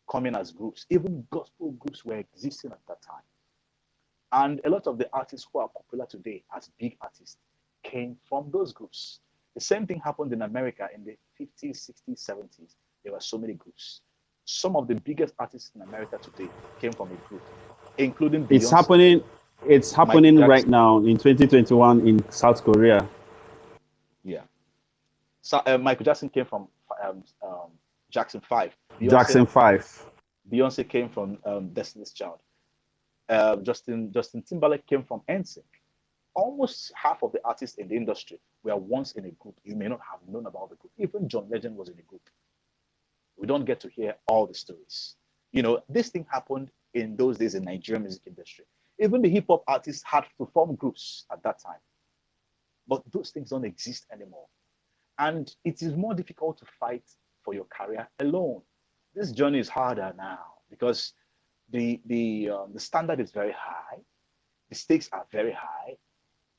coming as groups. Even gospel groups were existing at that time. And a lot of the artists who are popular today as big artists came from those groups. The same thing happened in America in the 50s, 60s, 70s. There were so many groups. Some of the biggest artists in America today came from a group, including It's Beyonce, happening. It's Michael happening right Jackson. now in 2021 in South Korea. Yeah. So, Michael Jackson came from um, um, Jackson 5. Jackson 5. Beyonce came from Destiny's Child. Justin Timberlake came from NSYNC. Almost half of the artists in the industry were once in a group. You may not have known about the group. Even John Legend was in a group. We don't get to hear all the stories. This thing happened in those days in Nigerian music industry. Even the hip hop artists had to form groups at that time. But those things don't exist anymore. And it is more difficult to fight for your career alone. This journey is harder now because the standard is very high, the stakes are very high,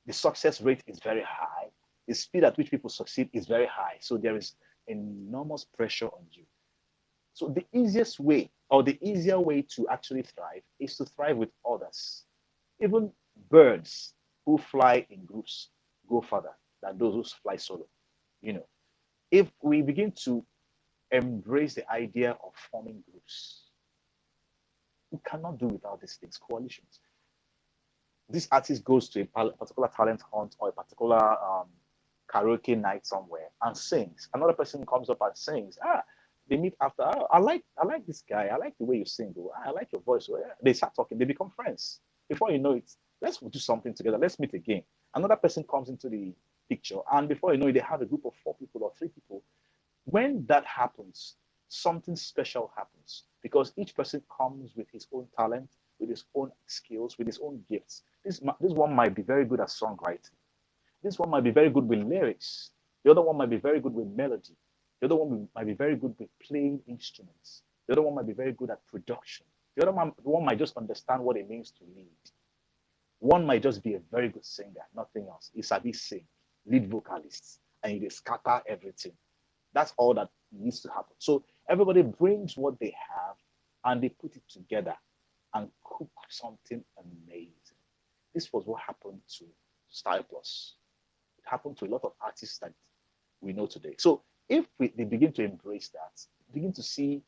the success rate is very high, the speed at which people succeed is very high. So there is enormous pressure on you. So the easiest way or the easier way to actually thrive is to thrive with others. Even birds who fly in groups go further than those who fly solo. You know, if we begin to embrace the idea of forming groups, we cannot do without these things, coalitions. This artist goes to a particular talent hunt or a particular karaoke night somewhere and sings. Another person comes up and sings. They meet after. I like this guy. I like the way you sing. I like your voice. They start talking. They become friends. Before you know it, let's do something together. Let's meet again. Another person comes into the picture, and before you know it, they have a group of 4 people or 3 people. When that happens, something special happens because each person comes with his own talent, with his own skills, with his own gifts. This one might be very good at songwriting. This one might be very good with lyrics. The other one might be very good with melody. The other one might be very good with playing instruments. The other one might be very good at production. The one might just understand what it means to lead. One might just be a very good singer, nothing else. He sabi sing, lead vocalist, and he scatter everything. That's all that needs to happen. So everybody brings what they have and they put it together and cook something amazing. This was what happened to Style Plus. It happened to a lot of artists that we know today. So if they begin to embrace that, begin to see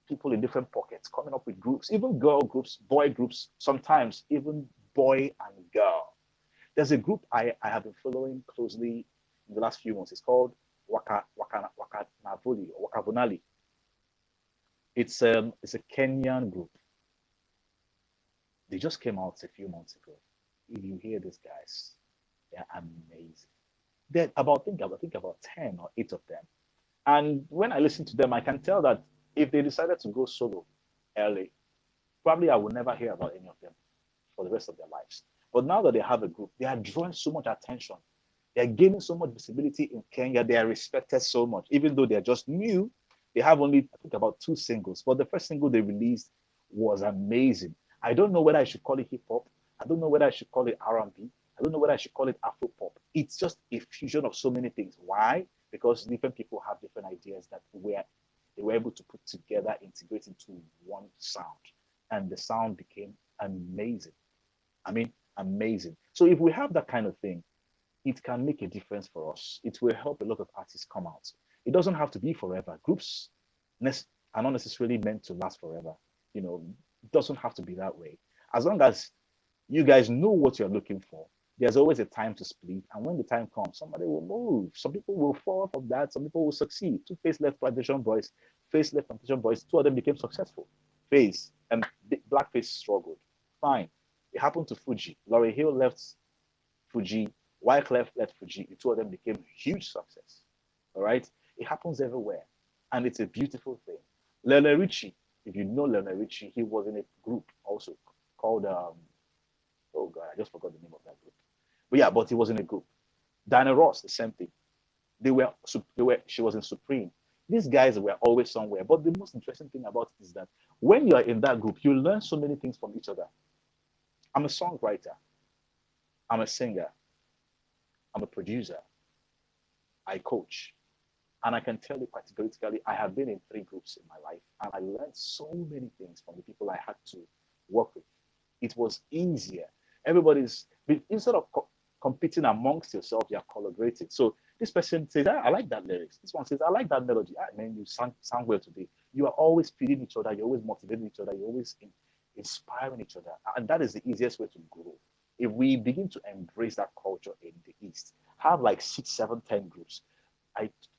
people in different pockets coming up with groups, even girl groups, boy groups, sometimes even boy and girl. There's a group I have been following closely in the last few months. It's called Waka Navoli or Wakavonali. It's a Kenyan group. They just came out a few months ago. If you hear these guys, they're amazing. They're about 10 or 8 of them. And when I listen to them, I can tell that if they decided to go solo early, probably I will never hear about any of them for the rest of their lives. But now that they have a group, they are drawing so much attention. They're gaining so much visibility in Kenya. They are respected so much, even though they're just new. They have only, I think, about 2 singles. But the first single they released was amazing. I don't know whether I should call it hip hop. I don't know whether I should call it R&B. I don't know whether I should call it Afro pop. It's just a fusion of so many things. Why? Because different people have different ideas that they were able to put together, integrate into one sound. And the sound became amazing. I mean, amazing. So if we have that kind of thing, it can make a difference for us. It will help a lot of artists come out. It doesn't have to be forever. Groups are not necessarily meant to last forever. It doesn't have to be that way. As long as you guys know what you're looking for, there's always a time to split. And when the time comes, somebody will move. Some people will fall from that. Some people will succeed. Two Face Left Plantation Boys, Face Left Plantation Boys, 2 of them became successful. Face and Blackface struggled. Fine. It happened to Fuji. Laurie Hill left Fuji. Wyclef left Fuji. The 2 of them became huge success. All right? It happens everywhere. And it's a beautiful thing. Lionel Richie, if you know Lionel Richie, he was in a group also called, oh God, I just forgot the name of that group. But yeah, but he was in a group. Diana Ross, the same thing. She was in Supreme. These guys were always somewhere. But the most interesting thing about it is that when you are in that group, you learn so many things from each other. I'm a songwriter. I'm a singer. I'm a producer. I coach. And I can tell you categorically, I have been in 3 groups in my life, and I learned so many things from the people I had to work with. It was easier. Instead of competing amongst yourself, you're collaborating. So this person says, I like that lyrics. This one says, I like that melody. Man, you sound well today. You are always feeding each other. You're always motivating each other. You're always inspiring each other. And that is the easiest way to grow. If we begin to embrace that culture in the East, have like 6, 7, 10 groups,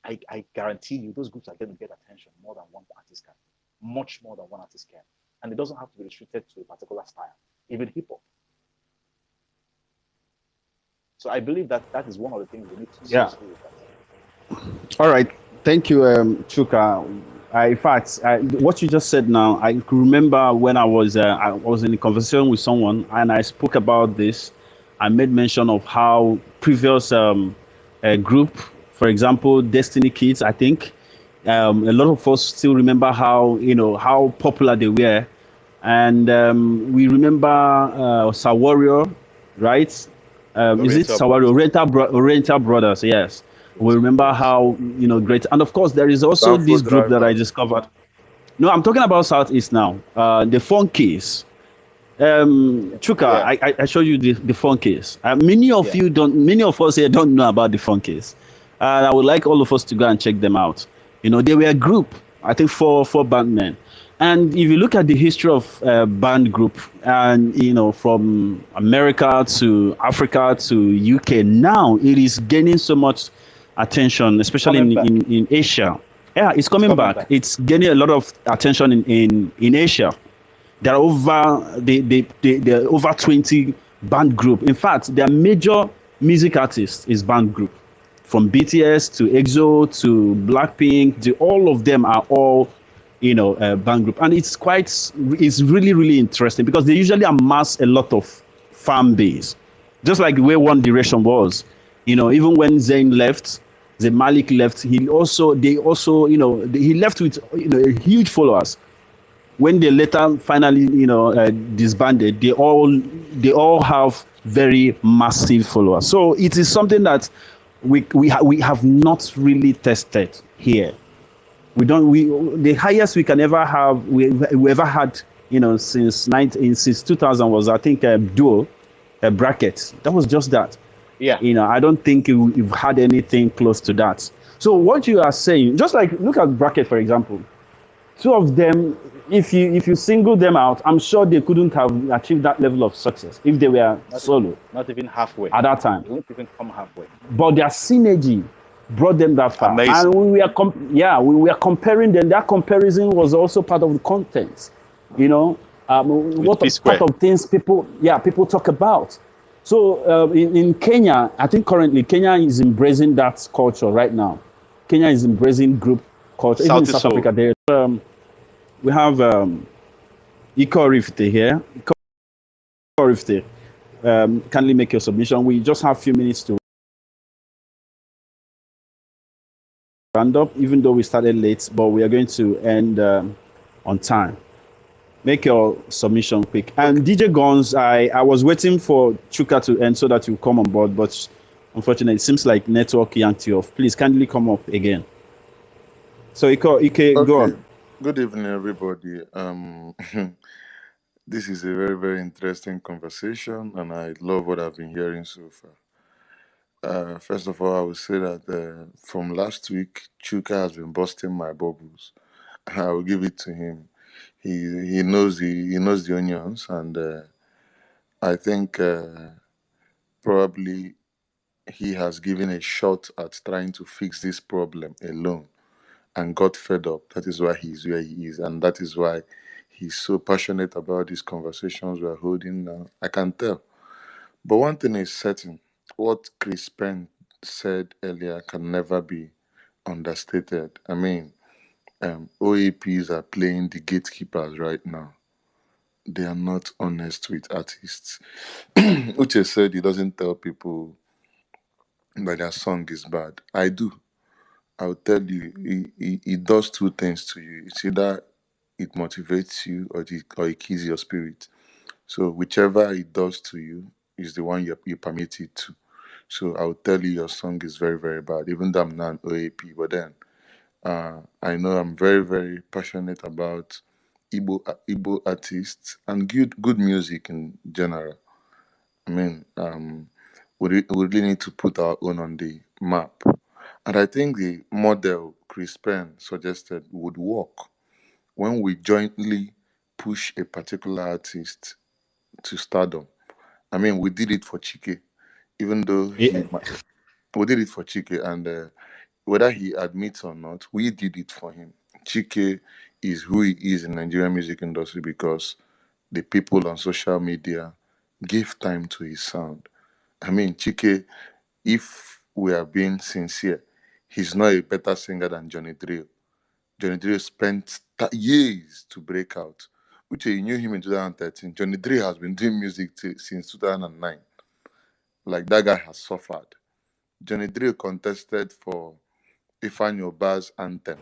I guarantee you those groups are going to get attention more than one artist can. Much more than one artist can. And it doesn't have to be restricted to a particular style, even hip hop. So I believe that is one of the things we need to seriously look at. All right. Thank you, Chuka. In fact, what you just said now, I remember when I was in a conversation with someone and I spoke about this. I made mention of how previous group, for example, Destiny Kids, I think, a lot of us still remember how popular they were, and we remember Sir Warrior, right? Is it Sir Warrior? Oriental Brothers? Yes. We remember how great, and of course there is also this group that I discovered. No, I'm talking about Southeast now. The Funkies. Chuka, yeah. I showed you the Funkies. Many of us here don't know about the Funkies. I would like all of us to go and check them out. They were a group, I think four bandmen. And if you look at the history of band group, and from America to Africa to UK, now it is gaining so much attention, especially Coming back. in Asia. Yeah, it's It's coming coming back. back. It's gaining a lot of attention in Asia. There are there are over 20 band group. In fact, their major music artists is band group, from BTS to EXO to Blackpink. All of them are all band group, and it's really really interesting because they usually amass a lot of fan base, just like the way One Direction was. Even when Zayn left, Zayn Malik left, they also he left with a huge followers. When they later finally disbanded, they all have very massive followers. So it is something that we have not really tested here. We don't we The highest we can ever have, we ever had, since 2000, was, I think, duo bracket. That was just that. Yeah. I don't think we've had anything close to that. So what you are saying, just like, look at bracket, for example. Two of them, if you single them out, I'm sure they couldn't have achieved that level of success if they were Not solo not even halfway. at that time. They won't even come halfway. But their synergy brought them that far, and Amazing. we were comparing them. That comparison was also part of the content. With What P part Square. of things people talk about. So in Kenya, I think currently Kenya is embracing that culture right now. Kenya is embracing group culture. Even in Salty South Soul. Africa, we have Iko Rifte here. Iko Rifte, kindly make your submission. We just have a few minutes to round up, even though we started late, but we are going to end on time. Make your submission quick. And DJ Guns, I was waiting for Chuka to end so that you come on board, but unfortunately, it seems like network yanked you off. Please kindly come up again. So Iko, Ike, go Okay. on. Good evening, everybody. This is a very, very interesting conversation, and I love what I've been hearing so far. First of all, I would say that from last week, Chuka has been busting my bubbles. I will give it to him. He knows the onions, and I think probably he has given a shot at trying to fix this problem alone and got fed up. That is why he's where he is, and that is why he's so passionate about these conversations we're holding now. I can tell. But one thing is certain: what Chris Penn said earlier can never be understated. I mean, OAPs are playing the gatekeepers right now. They are not honest with artists. Uche said he doesn't tell people that their song is bad. I do. I'll tell you, it does two things to you. It's either it motivates you or it kills your spirit. So whichever it does to you is the one you permit it to. So I'll tell you your song is very, very bad, even though I'm not an OAP. But then I know I'm very, very passionate about Igbo artists and good music in general. I mean, we really need to put our own on the map. And I think the model Chris Penn suggested would work when we jointly push a particular artist to stardom. I mean, we did it for Chike, even though Yeah. we did it for Chike, and whether he admits or not, we did it for him. Chike is who he is in Nigerian music industry because the people on social media gave time to his sound. I mean, Chike, if we are being sincere, he's not a better singer than Johnny Drill. Johnny Drill spent years to break out. Uche, you knew him in 2013. Johnny Drill has been doing music since 2009. Like, that guy has suffered. Johnny Drill contested for Ifeanyi Oba's anthem,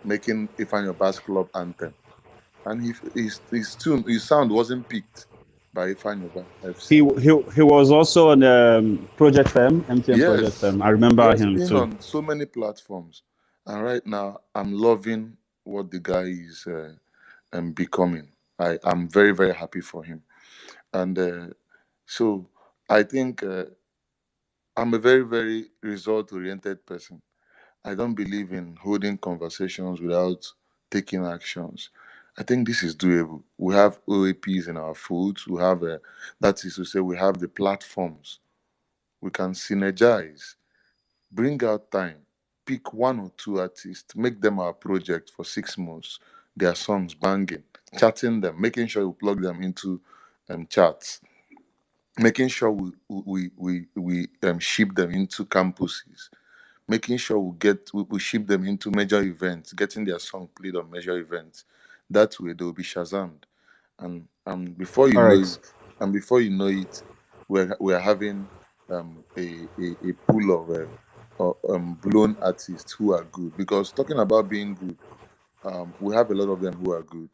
making Ifeanyi Oba's club anthem. And his sound wasn't picked by Ifeanyi Oba He, FC. he, he was also on Project Fem, MTN Project Yes, Fem. I he remember has him been too. on so many platforms. And right now, I'm loving what the guy is becoming. I'm very, very happy for him. And so I think I'm a very, very result oriented person. I don't believe in holding conversations without taking actions. I think this is doable. We have OAPs in our foods. We have, that is to say, we have the platforms. We can synergize, bring out time, pick one or two artists, make them our project for 6 months. Their songs banging, chatting them, making sure we plug them into charts, making sure we ship them into campuses, making sure we ship them into major events, getting their song played on major events. That way they will be shazammed, and before you All know right. it, we're having a pool of blown artists who are good. Because talking about being good, we have a lot of them who are good,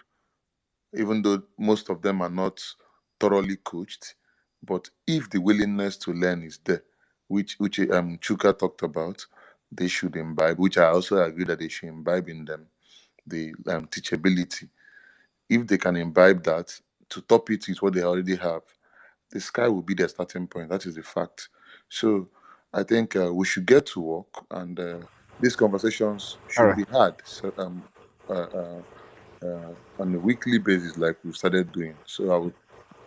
even though most of them are not thoroughly coached. But if the willingness to learn is there, which Chuka talked about, they should imbibe. Which I also agree that they should imbibe in them the teachability. If they can imbibe that, to top it with what they already have, the sky will be their starting point. That is the fact. So I think we should get to work, and these conversations All should right. be had. So, on a weekly basis, like we've started doing. So I would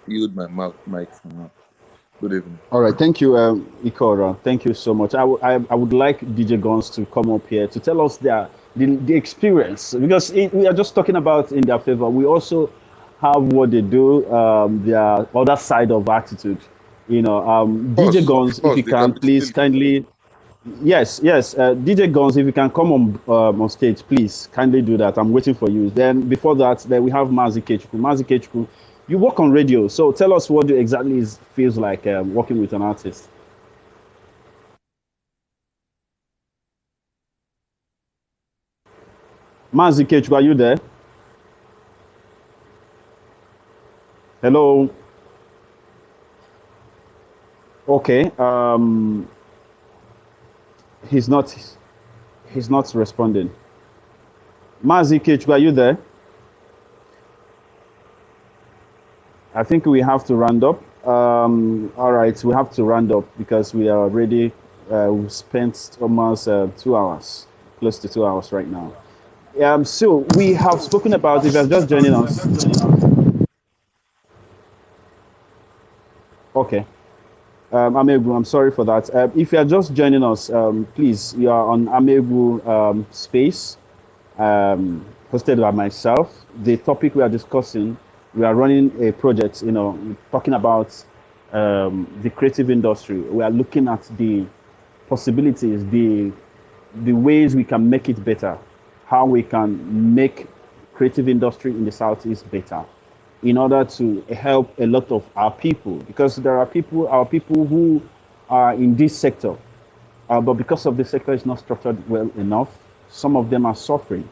yield my mic for now. Good evening. All right, thank you, Ikora. Thank you so much. I would like DJ Guns to come up here to tell us the experience, because we are just talking about in their favor. We also have what they do, their other side of attitude. DJ Of Guns, if course, you they can can be please silly. kindly, yes, yes, DJ Guns, if you can come on stage, please kindly do that. I'm waiting for you. Then before that, then we have Mazi Kechukwu. Mazi Kechukwu, you work on radio, so tell us what it exactly feels like working with an artist. Mazi Kechukwu, are you there? Hello. Okay. He's not. He's not responding. Mazi Kechukwu, are you there? I think we have to round up. All right, we have to round up because we are already we've spent almost 2 hours, close to 2 hours right now. So we have spoken about. If you're just joining us, okay. Amaegwu, I'm sorry for that. If you are just joining us, please, you are on Amaegwu space, hosted by myself. The topic we are discussing, we are running a project, talking about the creative industry. We are looking at the possibilities, the ways we can make it better, how we can make creative industry in the Southeast better in order to help a lot of our people, because there are our people who are in this sector, but because of the sector is not structured well enough, some of them are suffering.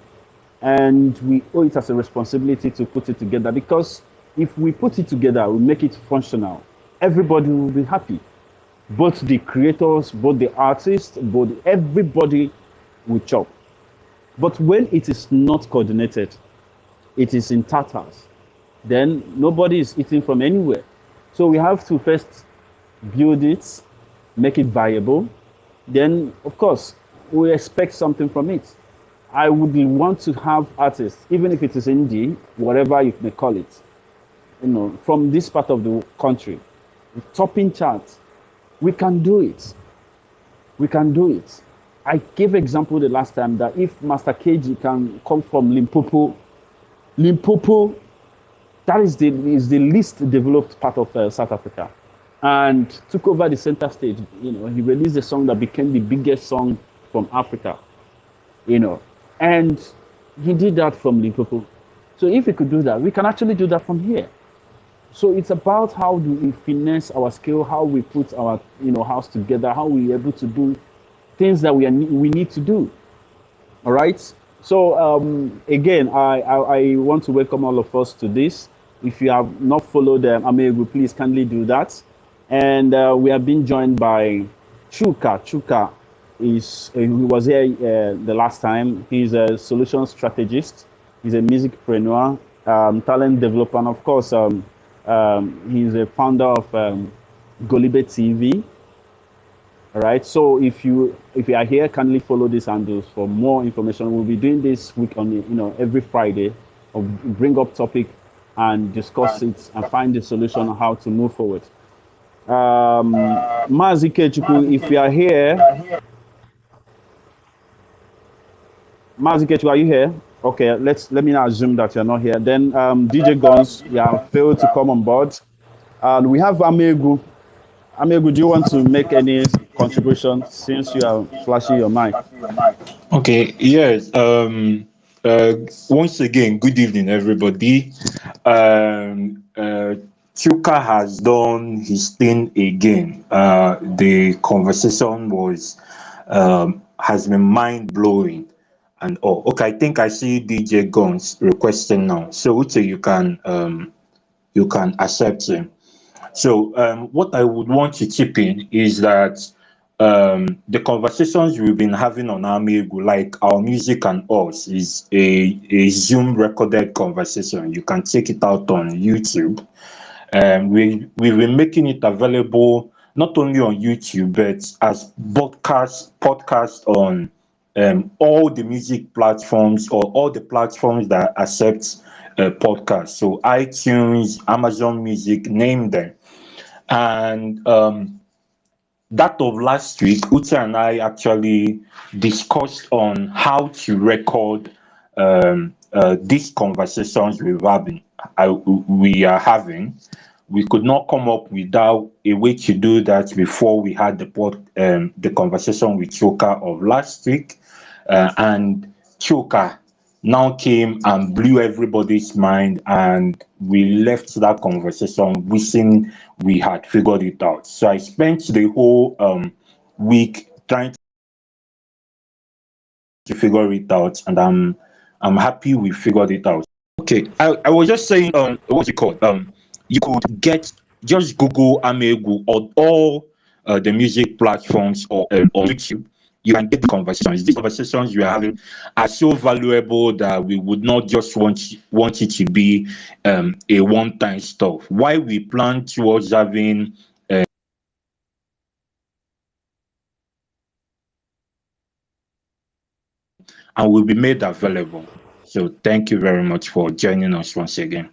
And we owe it as a responsibility to put it together, because if we put it together, we make it functional, everybody will be happy. Both the creators, both the artists, both everybody will chop. But when it is not coordinated, it is in tatters, then nobody is eating from anywhere. So we have to first build it, make it viable. Then, of course, we expect something from it. I would want to have artists, even if it is indie, whatever you may call it, from this part of the country, topping charts. We can do it. We can do it. I gave example the last time that if Master KG can come from Limpopo, that is the least developed part of South Africa, and took over the center stage. He released a song that became the biggest song from Africa. And he did that from Limpopo. So if we could do that, we can actually do that from here. So it's about how do we finesse our skill, how we put our house together, how we are able to do things that we need to do. All right. So again, I want to welcome all of us to this. If you have not followed Amaegwu, please kindly do that. And we have been joined by Chuka. Chuka he was here the last time. He's a solution strategist. He's a musicpreneur, talent developer, and of course, he's a founder of Golibe TV. All right. So if you are here, kindly follow these handles for more information. We'll be doing this week on every Friday, or bring up topic and discuss it and find the solution on how to move forward. Mazi Kechukwu, if you are here, Mazi Kechukwu, are you here? Okay, let me now assume that you're not here. Then DJ Guns, you have failed to come on board. And we have Amaegwu. Amaegwu, do you want to make any contribution since you are flashing your mic? Okay, yes. Once again, good evening, everybody. Chuka has done his thing again. The conversation has been mind blowing and all. Okay, I think I see DJ Guns requesting now. So Uche, you can accept him. So, what I would want to chip in is that the conversations we've been having on Amaegwu, like our music and us, is a Zoom recorded conversation. You can check it out on YouTube. We've been making it available not only on YouTube but as podcast on all the music platforms or all the platforms that accept podcasts. So iTunes, Amazon Music, name them. And that of last week, Uche and I actually discussed on how to record these conversations we are having. We could not come up without a way to do that before we had the conversation with Chuka of last week, and Chuka now came and blew everybody's mind, and we left that conversation wishing we had figured it out. So I spent the whole week trying to figure it out, and I'm happy we figured it out. Okay, I was just saying, what's it called? You could just Google Amaegwu or all the music platforms or YouTube. You can get the conversations. These conversations we are having are so valuable that we would not just want it to be a one-time stuff. Why we plan towards having and will be made available. So thank you very much for joining us once again.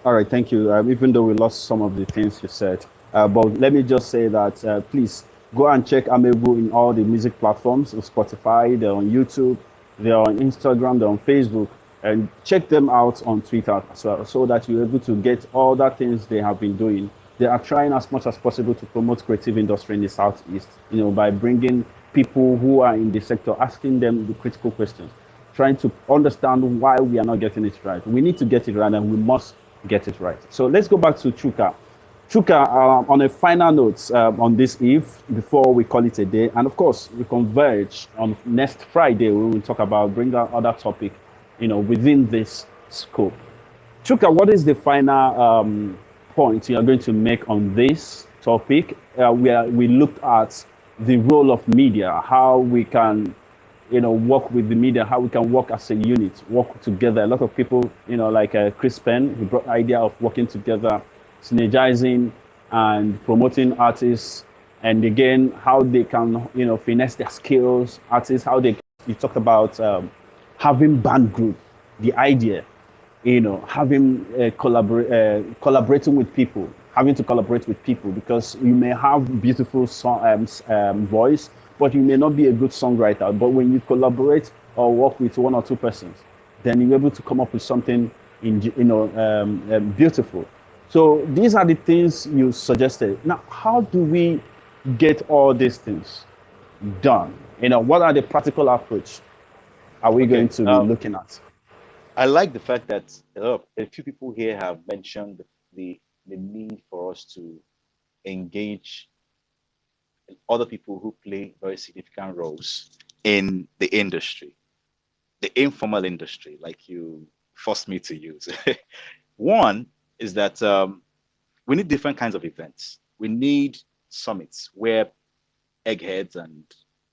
All right, thank you. Even though we lost some of the things you said, but let me just say that please go and check Amaegwu in all the music platforms, on Spotify, they're on YouTube, they're on Instagram, they're on Facebook, and check them out on Twitter as well, so that you're able to get all the things they have been doing. They are trying as much as possible to promote creative industry in the Southeast, by bringing people who are in the sector, asking them the critical questions, trying to understand why we are not getting it right. We need to get it right, and we must get it right. So let's go back to Chuka. Chuka, on a final note on this eve, before we call it a day, and of course we converge on next Friday. We will talk about bring out other topic, within this scope. Chuka, what is the final point you are going to make on this topic? We looked at the role of media, how we can work with the media, how we can work as a unit, work together. A lot of people, like Chris Penn, who brought the idea of working together, synergizing and promoting artists, and again, how they can, finesse their skills, artists, you talked about having band group, the idea, having collaborating with people, having to collaborate with people, because you may have beautiful voice, but you may not be a good songwriter. But when you collaborate or work with one or two persons, then you're able to come up with something beautiful. So these are the things you suggested. Now, how do we get all these things done? What are the practical approach are we Okay. going to be looking at? I like the fact that a few people here have mentioned the need for us to engage other people who play very significant roles in the industry, the informal industry, like you forced me to use. One is that we need different kinds of events. We need summits where eggheads and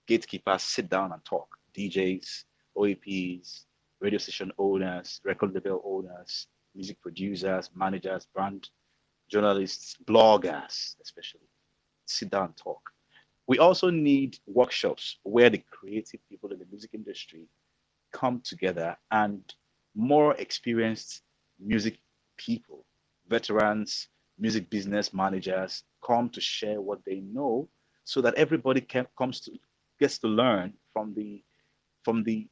gatekeepers sit down and talk. DJs, OEPs, radio station owners, record label owners, music producers, managers, brand journalists, bloggers, especially sit down and talk. We also need workshops where the creative people in the music industry come together and more experienced music people, veterans, music business managers come to share what they know so that everybody comes to gets to learn from the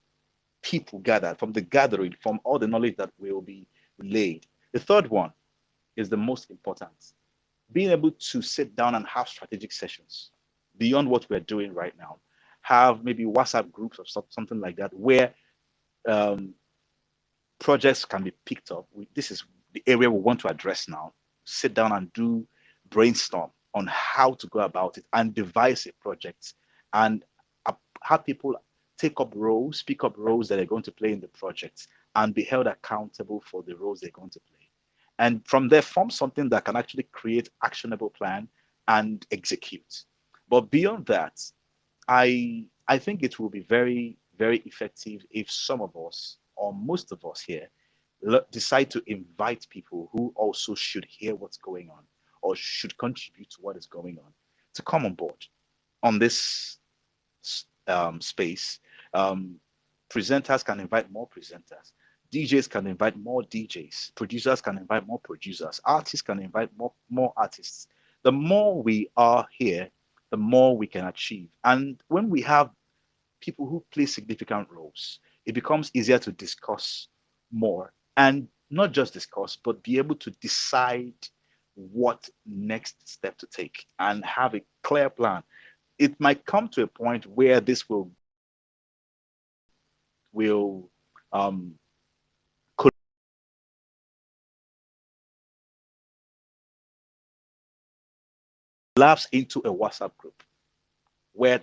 people gathered, from the gathering, from all the knowledge that will be relayed. The third one is the most important. Being able to sit down and have strategic sessions beyond what we're doing right now. Have maybe WhatsApp groups or something like that where um, projects can be picked up. This is the area we want to address now. Sit down and do brainstorm on how to go about it and devise a project and have people take up roles, pick up roles that they're going to play in the project and be held accountable for the roles they're going to play. And from there, form something that can actually create actionable plan and execute. But beyond that, I think it will be very very effective if some of us or most of us here decide to invite people who also should hear what's going on or should contribute to what is going on to come on board on this space. Um, Presenters can invite more presenters. DJs can invite more DJs. Producers can invite more producers. Artists can invite more artists. The more we are here, the more we can achieve. And when we have people who play significant roles, it becomes easier to discuss more and not just discuss, but be able to decide what next step to take and have a clear plan. It might come to a point where this will um, collapse into a WhatsApp group where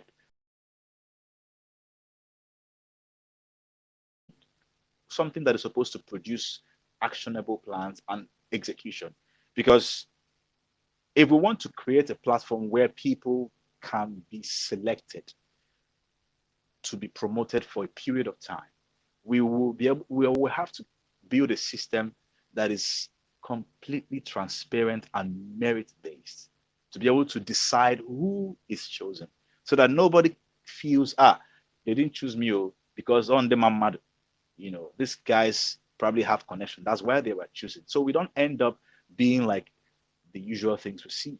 something that is supposed to produce actionable plans and execution. Because if we want to create a platform where people can be selected to be promoted for a period of time, we will have to build a system that is completely transparent and merit based to be able to decide who is chosen so that nobody feels they didn't choose me because on them I'm mad. These guys probably have connection. That's why they were choosing. So we don't end up being like the usual things we see.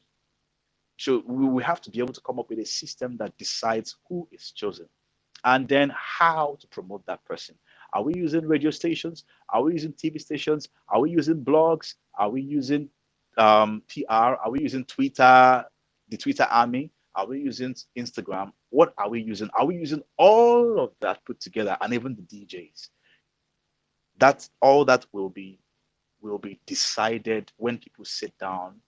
So we have to be able to come up with a system that decides who is chosen and then how to promote that person. Are we using radio stations? Are we using TV stations? Are we using blogs? Are we using PR? Are we using Twitter, the Twitter army? Are we using Instagram? What are we using? Are we using all of that put together and even the DJs? That's all that will be decided when people sit down,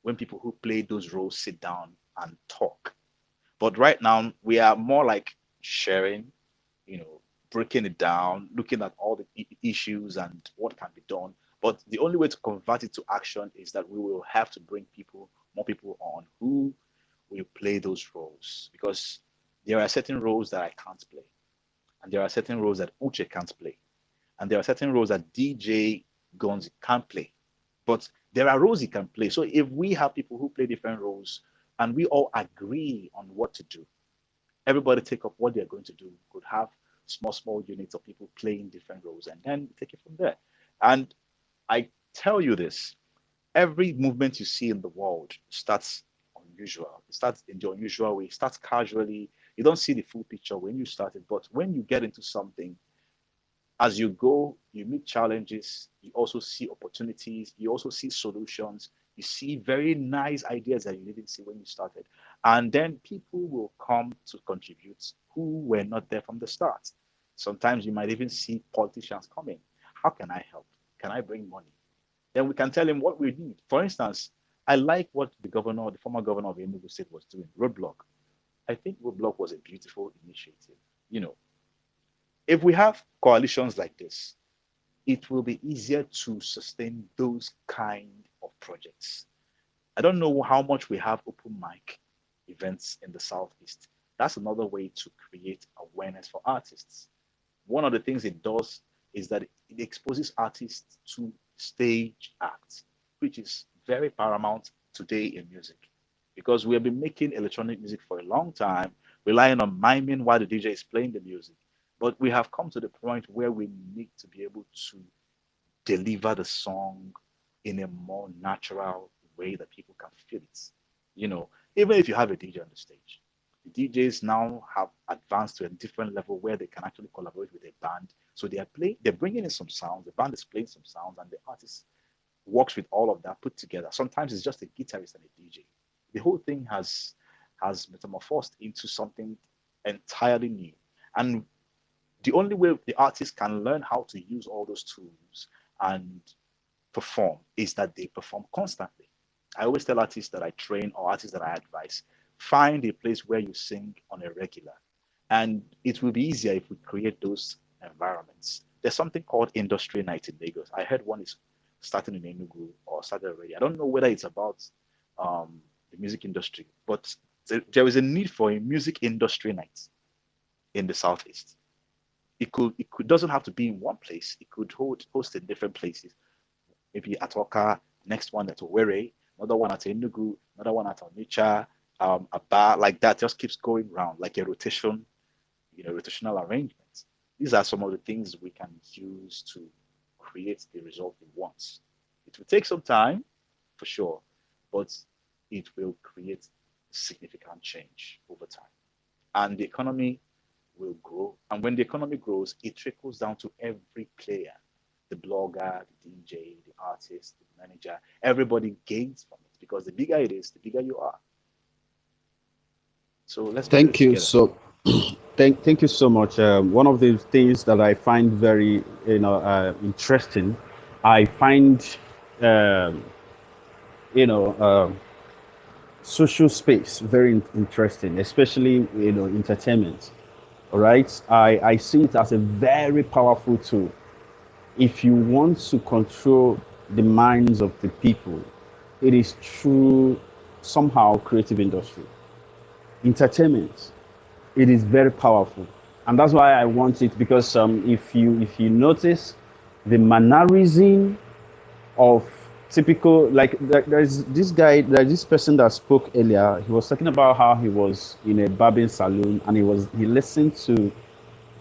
when people who play those roles sit down and talk. But right now, we are more like sharing, you know, breaking it down, looking at all the issues and what can be done. But the only way to convert it to action is that we will have to bring more people on who will play those roles. Because there are certain roles that I can't play, and there are certain roles that Uche can't play, and there are certain roles that DJ Guns can't play. But there are roles he can play. So if we have people who play different roles and we all agree on what to do, everybody take up what they're going to do, could have small units of people playing different roles and then take it from there. And I tell you this, every movement you see in the world starts unusual. It starts in the unusual way, it starts casually. You don't see the full picture when you start it, but when you get into something, as you go, you meet challenges, you also see opportunities, you also see solutions, you see very nice ideas that you didn't see when you started. And then people will come to contribute who were not there from the start. Sometimes you might even see politicians coming. How can I help? Can I bring money? Then we can tell him what we need. For instance, I like what the former governor of Enugu State was doing, Roadblock. I think Roadblock was a beautiful initiative. You know, if we have coalitions like this, it will be easier to sustain those kind of projects. I don't know how much we have open mic events in the Southeast. That's another way to create awareness for artists. One of the things it does is that it exposes artists to stage acts, which is very paramount today in music. Because we have been making electronic music for a long time, relying on miming while the DJ is playing the music. But we have come to the point where we need to be able to deliver the song in a more natural way that people can feel it. You know, even if you have a DJ on the stage, the DJs now have advanced to a different level where they can actually collaborate with a band. So they're bringing in some sounds, the band is playing some sounds, and the artist works with all of that put together. Sometimes it's just a guitarist and a DJ. The whole thing has metamorphosed into something entirely new. And the only way the artist can learn how to use all those tools and perform is that they perform constantly. I always tell artists that I train or artists that I advise, find a place where you sing on a regular. And it will be easier if we create those environments. There's something called Industry Night in Lagos. I heard one is starting in Enugu or started already. I don't know whether it's about the music industry, but there is a need for a music industry night in the Southeast. It doesn't have to be in one place. It could host in different places. Maybe at Oka, next one at Owerri, another one at Enugu, another one at Onitsha, a bar like that just keeps going round like a rotation, rotational arrangements. These are some of the things we can use to create the result we want. It will take some time, for sure, but it will create significant change over time. And the economy will grow. And when the economy grows, it trickles down to every player, the blogger, the DJ, the artist, the manager. Everybody gains from it because the bigger it is, the bigger you are. So let's build it Thank you together. so thank you so much. One of the things that I find very interesting, I find um, you know social space very interesting, especially entertainment. All right, I see it as a very powerful tool. If you want to control the minds of the people, it is through somehow creative industry, entertainment. It is very powerful, and that's why I want it because if you notice the mannerism of typical like there's this person that spoke earlier. He was talking about how he was in a barbing salon and he listened to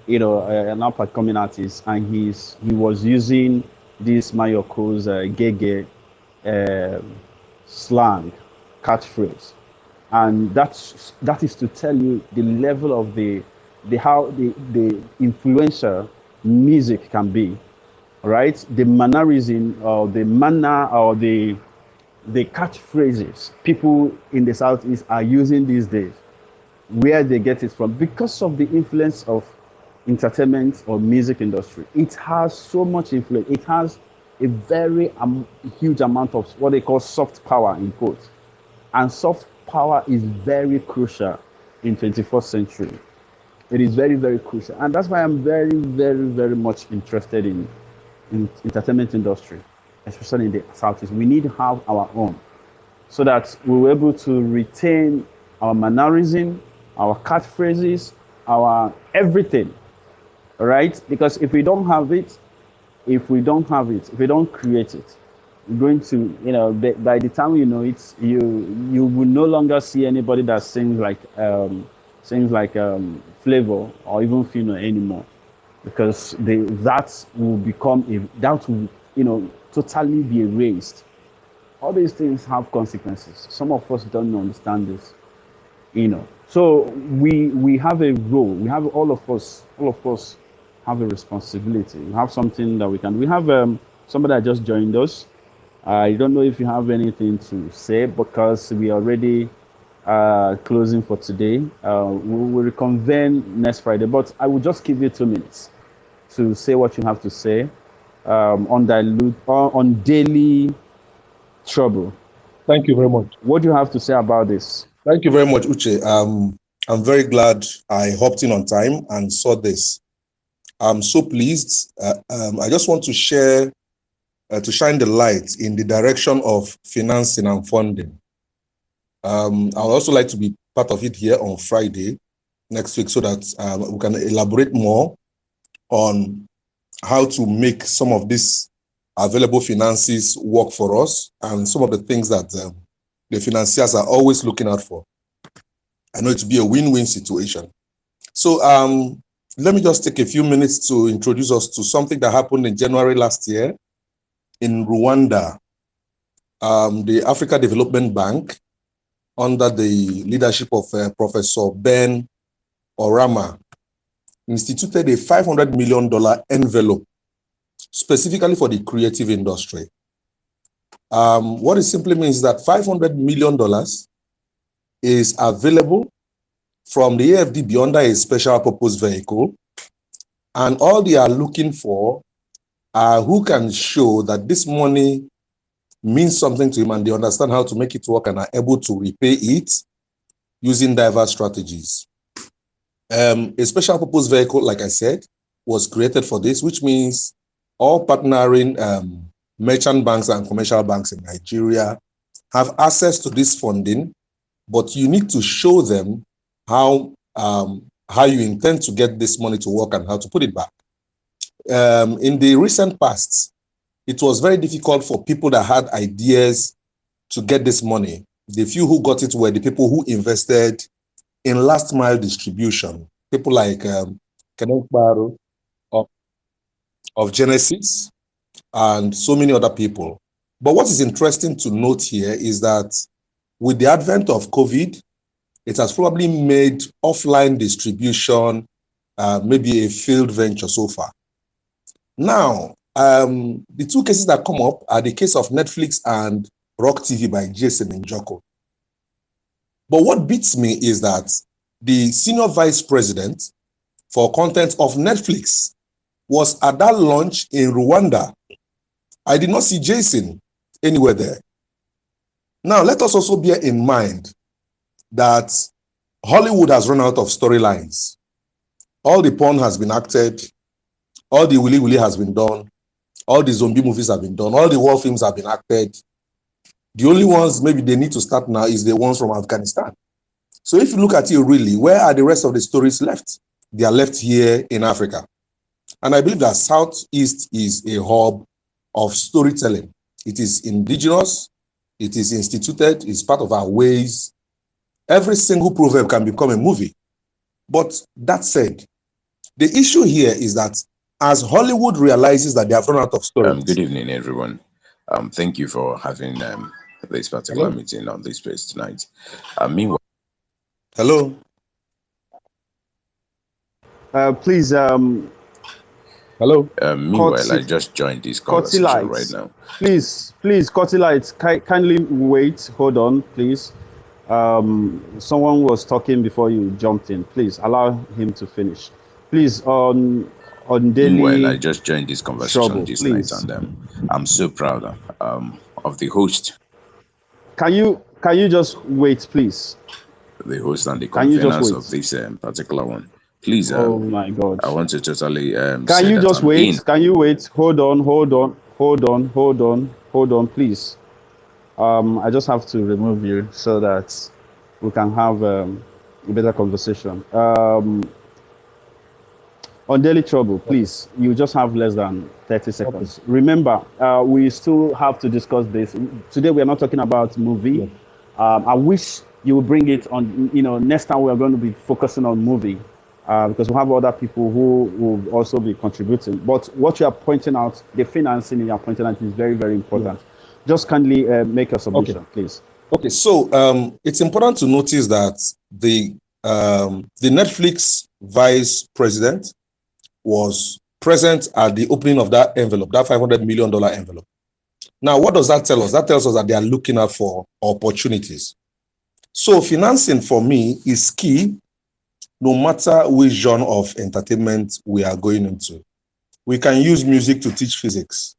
an up and coming artist, and he was using this Mayoko's gege um slang catchphrase, and that is to tell you the level of the how the influential music can be, right? The mannerism or the manner or the catchphrases people in the southeast are using these days, where they get it from because of the influence of entertainment or music industry. It has so much influence. It has a very huge amount of what they call soft power in quotes, and soft power is very crucial in 21st century. It is very, very crucial, and that's why I'm very, very, very much interested in entertainment industry, especially in the southeast. We need to have our own, so that we were able to retain our mannerism, our catchphrases, our everything. All right, because if we don't create it, we're going to, by the time you know it, you will no longer see anybody that sings like Flavor or even Fino anymore, because that will become that will totally be erased. All these things have consequences. Some of us don't understand this, So we have a role. We have all of us have a responsibility. We have something that we can. We have somebody that just joined us. I don't know if you have anything to say because we are already closing for today. We will reconvene next Friday, but I will just give you 2 minutes to say what you have to say on dilute on daily trouble. Thank you very much. What do you have to say about this? Thank you very much, Uche. I'm very glad I hopped in on time and saw this. I'm so pleased. I just want to share, to shine the light in the direction of financing and funding. I would also like to be part of it here on Friday next week so that we can elaborate more on how to make some of these available finances work for us and some of the things that the financiers are always looking out for. I know it to be a win-win situation. So let me just take a few minutes to introduce us to something that happened in January last year in Rwanda. The Africa Development Bank, under the leadership of Professor Ben Orama, instituted a $500 million envelope specifically for the creative industry. What it simply means is that $500 million is available from the AFDB under a special purpose vehicle, and all they are looking for are who can show that this money means something to him and they understand how to make it work and are able to repay it using diverse strategies. A special purpose vehicle, like I said, was created for this, which means all partnering merchant banks and commercial banks in Nigeria have access to this funding, but you need to show them how you intend to get this money to work and how to put it back. In the recent past, it was very difficult for people that had ideas to get this money. The few who got it were the people who invested in last mile distribution. People like Kenneth Barrow of Genesis and so many other people. But what is interesting to note here is that with the advent of COVID, it has probably made offline distribution maybe a failed venture so far. Now, the two cases that come up are the case of Netflix and Rock TV by Jason Njoko. But what beats me is that the senior vice president for content of Netflix was at that launch in Rwanda. I did not see Jason anywhere there. Now, let us also bear in mind that Hollywood has run out of storylines. All the porn has been acted, all the willy willy has been done, all the zombie movies have been done, all the war films have been acted. The only ones maybe they need to start now is the ones from Afghanistan. So if you look at it really, where are the rest of the stories left? They are left here in Africa. And I believe that Southeast is a hub of storytelling. It is indigenous, it is instituted, it's part of our ways. Every single proverb can become a movie. But that said, the issue here is that as Hollywood realizes that they have run out of stories. Good evening, everyone. Thank you for having this particular meeting on this space tonight. Meanwhile, hello. Please. Hello. Meanwhile, I just joined this conversation right now. Please, Cutty Lights, kindly wait. Hold on, please. Someone was talking before you jumped in. Please allow him to finish. Please, on daily. Meanwhile, I just joined this conversation this please. night, and I'm so proud of the host. Can you just wait, please? The host and the conveners of this particular one. Please. Oh my God. I want to totally. Can you just wait? Can you wait? Hold on, please. I just have to remove you so that we can have a better conversation. On Daily Trouble, please, you just have less than 30 seconds. Okay. Remember, we still have to discuss this. Today, we are not talking about movie. Yes. I wish you would bring it on, next time we are going to be focusing on movie because we have other people who will also be contributing. But what you are pointing out, the financing you are pointing out is very, very important. Yeah. Just kindly make a submission, please. Okay, so it's important to notice that the Netflix vice president was present at the opening of that envelope, that $500 million envelope. Now, what does that tell us? That tells us that they are looking out for opportunities. So financing for me is key, no matter which genre of entertainment we are going into. We can use music to teach physics.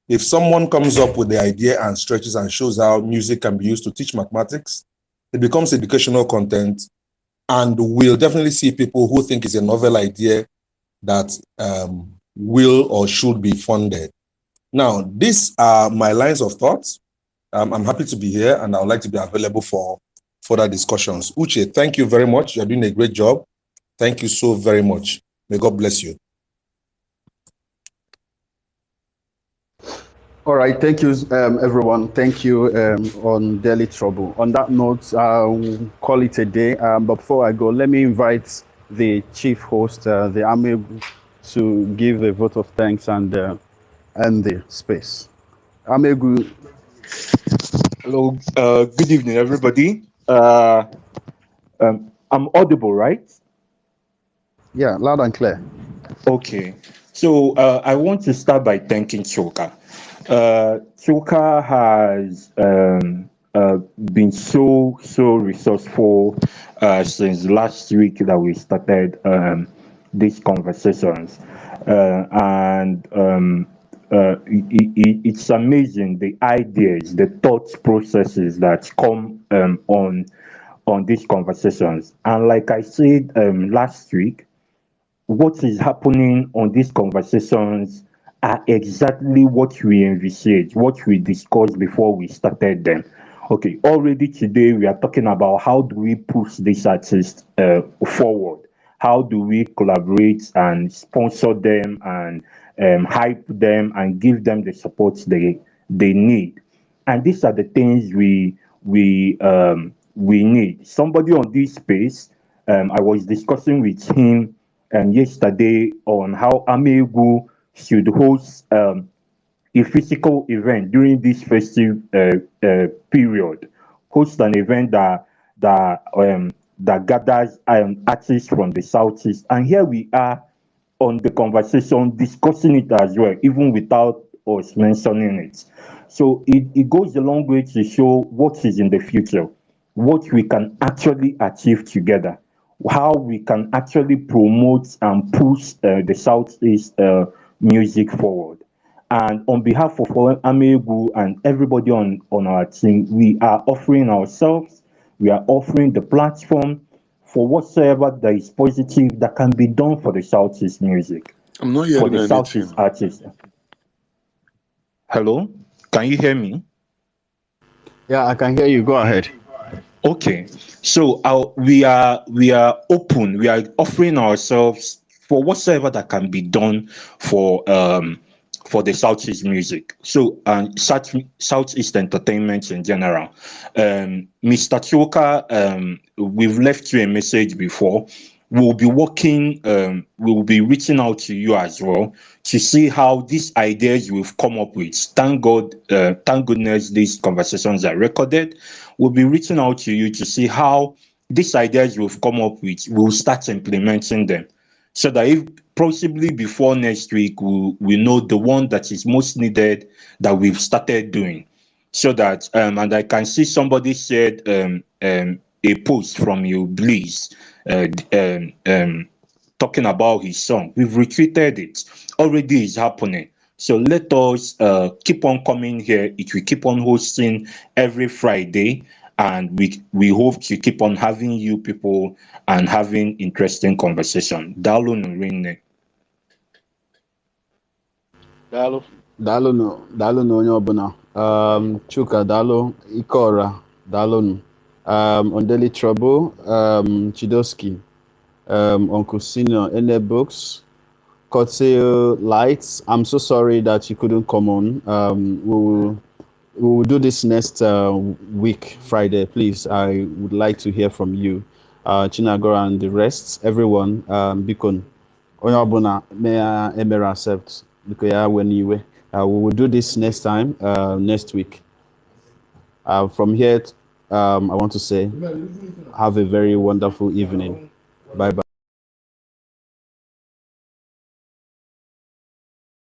If someone comes up with the idea and stretches and shows how music can be used to teach mathematics, it becomes educational content, and we'll definitely see people who think it's a novel idea that will or should be funded. Now, these are my lines of thoughts. I'm happy to be here, and I would like to be available for further discussions. Uche, thank you very much. You're doing a great job. Thank you so very much. May God bless you. All right, thank you, everyone. Thank you on Daily Trouble. On that note, I'll call it a day. But before I go, let me invite the chief host, the Amaegwu, to give a vote of thanks and end the space. Amaegwu, Hello, good evening, everybody. I'm audible, right? yeah, loud and clear. Okay. So I want to start by thanking Chuka. Chuka has been so resourceful since last week that we started these conversations, and it's amazing the ideas, the thought processes that come on these conversations. And like I said last week, what is happening on these conversations are exactly what we envisaged, what we discussed before we started them. Okay, already today we are talking about how do we push these artists forward? How do we collaborate and sponsor them and hype them and give them the support they need? And these are the things we need. Somebody on this space, I was discussing with him yesterday on how Amaegwu should host a physical event during this festive period. Host an event that gathers artists from the southeast, and here we are on the conversation discussing it as well, even without us mentioning it. So it goes a long way to show what is in the future, what we can actually achieve together, how we can actually promote and push the Southeast music forward. And on behalf of Amaegwu and everybody on our team, we are offering ourselves, we are offering the platform for whatsoever that is positive that can be done for the Southeast music, I'm not for hearing the Southeast anything. artists. Hello, can you hear me? Yeah, I can hear you. Go ahead. Okay, so we are open. We are offering ourselves for whatsoever that can be done for the Southeast music. So Southeast entertainment in general. Mr. Chuka, we've left you a message before. We'll be working. We'll be reaching out to you as well to see how these ideas we've come up with. Thank God, thank goodness these conversations are recorded. We'll be reaching out to you to see how these ideas we've come up with, we'll start implementing them. So that if possibly before next week, we know the one that is most needed that we've started doing. So that, and I can see somebody shared a post from you, Bliss, talking about his song. We've retweeted it. Already is happening. So let us keep on coming here. It will keep on hosting every Friday, and we hope to keep on having you people and having interesting conversation. Dalu Nurine. Dalo. Daalụ na onye ọbụla. Chuka, daalụ. Ikora, daalụ. On Daily Trouble, Chidoski, Uncle Senior, NA Books, Cocktail Lights. I'm so sorry that you couldn't come on. We will do this next week, Friday. Please, I would like to hear from you, Chinagora and the rest, everyone. Bikon, onye ọbụla may emere accept because ya when you we will do this next time, next week. From here, I want to say, have a very wonderful evening. Bye bye.